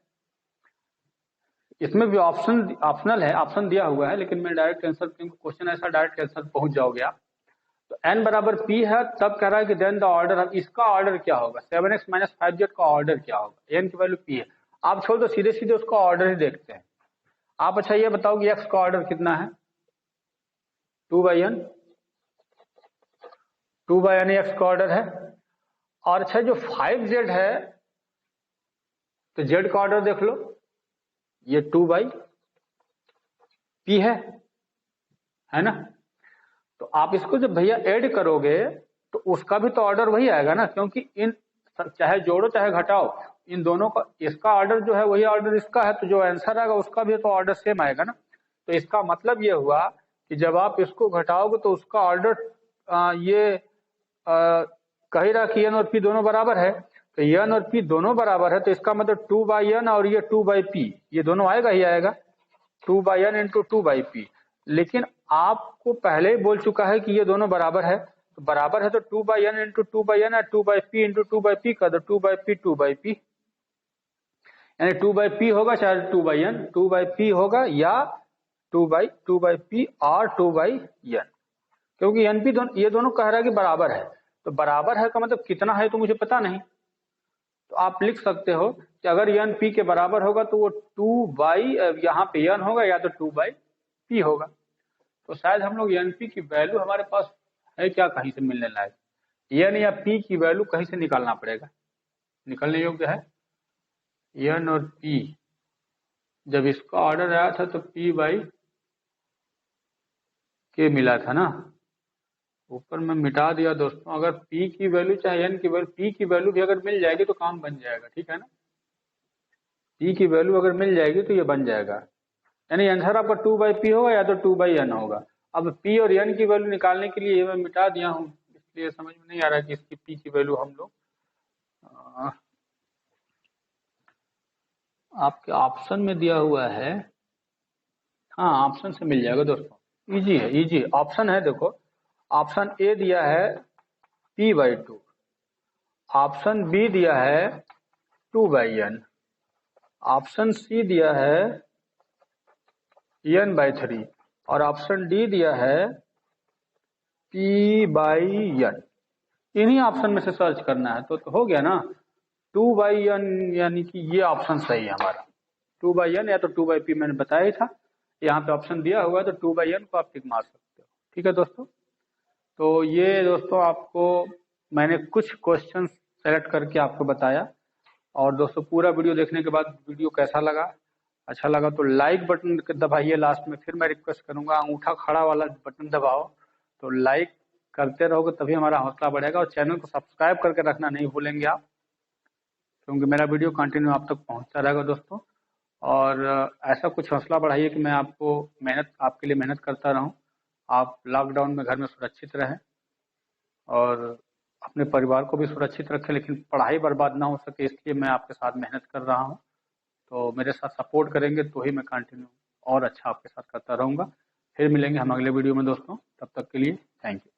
A: इसमें भी ऑप्शनल है, ऑप्शन दिया हुआ है, लेकिन मैं डायरेक्ट आंसर, क्योंकि क्वेश्चन ऐसा डायरेक्ट आंसर पहुंच जाओगे आप। तो n बराबर p है, तब कह रहा है कि देन द ऑर्डर, अब इसका ऑर्डर क्या होगा, 7x माइनस 5z का ऑर्डर क्या होगा। n की वैल्यू p है, आप छोड़ दो, सीधे सीधे उसका ऑर्डर ही देखते हैं आप। अच्छा ये बताओ कि x का ऑर्डर कितना है, 2/n, 2/n x का ऑर्डर है। और अच्छा जो 5z है, तो z का ऑर्डर देख लो, ये 2/p है ना। तो आप इसको जब भैया ऐड करोगे तो उसका भी तो ऑर्डर वही आएगा ना, क्योंकि इन चाहे जोड़ो चाहे घटाओ, इन दोनों का, इसका ऑर्डर जो है वही ऑर्डर इसका है, तो जो आंसर आएगा उसका भी तो ऑर्डर सेम आएगा ना। तो इसका मतलब ये हुआ कि जब आप इसको घटाओगे तो उसका ऑर्डर ये कह ही रहा कि n और p दोनों बराबर है। तो n और p दोनों बराबर है, तो इसका मतलब 2/n और ये 2/p, ये दोनों आएगा ही आएगा, 2/n इंटू 2/p। लेकिन आपको पहले ही बोल चुका है कि ये दोनों बराबर है, तो बराबर है तो 2/n इंटू 2/n है, 2/p इंटू 2/p का, तो 2/p 2/p, यानी 2/p होगा चाहे 2/n, 2/p होगा या 2/p और 2/n, क्योंकि np ये दोनों कह रहा है कि बराबर है। तो बराबर है का मतलब कितना है तो मुझे पता नहीं, तो आप लिख सकते हो कि अगर n p के बराबर होगा तो वो 2/, यहाँ पे n होगा या तो 2/p होगा। तो शायद हम लोग n p की वैल्यू हमारे पास है क्या कहीं से मिलने लायक, n या p की वैल्यू कहीं से निकालना पड़ेगा, निकलने योग्य है। n और p जब इसका ऑर्डर आया था तो p/k मिला था ना, ऊपर में मिटा दिया दोस्तों। अगर p की वैल्यू चाहे n की वैल्यू, p की वैल्यू भी अगर मिल जाएगी तो काम बन जाएगा, ठीक है ना। p की वैल्यू अगर मिल जाएगी तो ये बन जाएगा, यानी आंसर आपका 2/p होगा या तो 2/n होगा। अब p और n की वैल्यू निकालने के लिए मैं मिटा दिया हूँ, इसलिए समझ में नहीं आ रहा कि इसकी p की वैल्यू हम लोग आपके ऑप्शन में दिया हुआ है। हाँ ऑप्शन से मिल जाएगा दोस्तों, इजी है, इजी ऑप्शन है। देखो ऑप्शन ए दिया है p/2, ऑप्शन बी दिया है 2/n, ऑप्शन सी दिया है n/3 और ऑप्शन डी दिया है p/n। इन्हीं ऑप्शन में से सर्च करना है, तो हो गया ना 2/n, यानी कि ये ऑप्शन सही है हमारा, 2/n या तो 2/p मैंने बताया ही था। यहाँ पे ऑप्शन दिया हुआ है तो 2/n को आप टिक मार सकते हो, ठीक है दोस्तों। तो ये दोस्तों आपको मैंने कुछ क्वेश्चन सेलेक्ट करके आपको बताया। और दोस्तों पूरा वीडियो देखने के बाद वीडियो कैसा लगा अच्छा लगा तो लाइक बटन दबाइए लास्ट में। फिर मैं रिक्वेस्ट करूंगा अंगूठा खड़ा वाला बटन दबाओ, तो लाइक करते रहोगे तभी हमारा हौसला बढ़ेगा। और चैनल को सब्सक्राइब करके रखना नहीं भूलेंगे आप, क्योंकि मेरा वीडियो कंटिन्यू आप तक पहुंचता रहेगा दोस्तों। और ऐसा कुछ हौसला बढ़ाइए कि मैं आपके लिए मेहनत करता रहूं। आप लॉकडाउन में घर में सुरक्षित रहें और अपने परिवार को भी सुरक्षित रखें, लेकिन पढ़ाई बर्बाद ना हो सके इसलिए मैं आपके साथ मेहनत कर रहा हूं। तो मेरे साथ सपोर्ट करेंगे तो ही मैं कंटिन्यू और अच्छा आपके साथ करता रहूंगा। फिर मिलेंगे हम अगले वीडियो में दोस्तों, तब तक के लिए थैंक यू।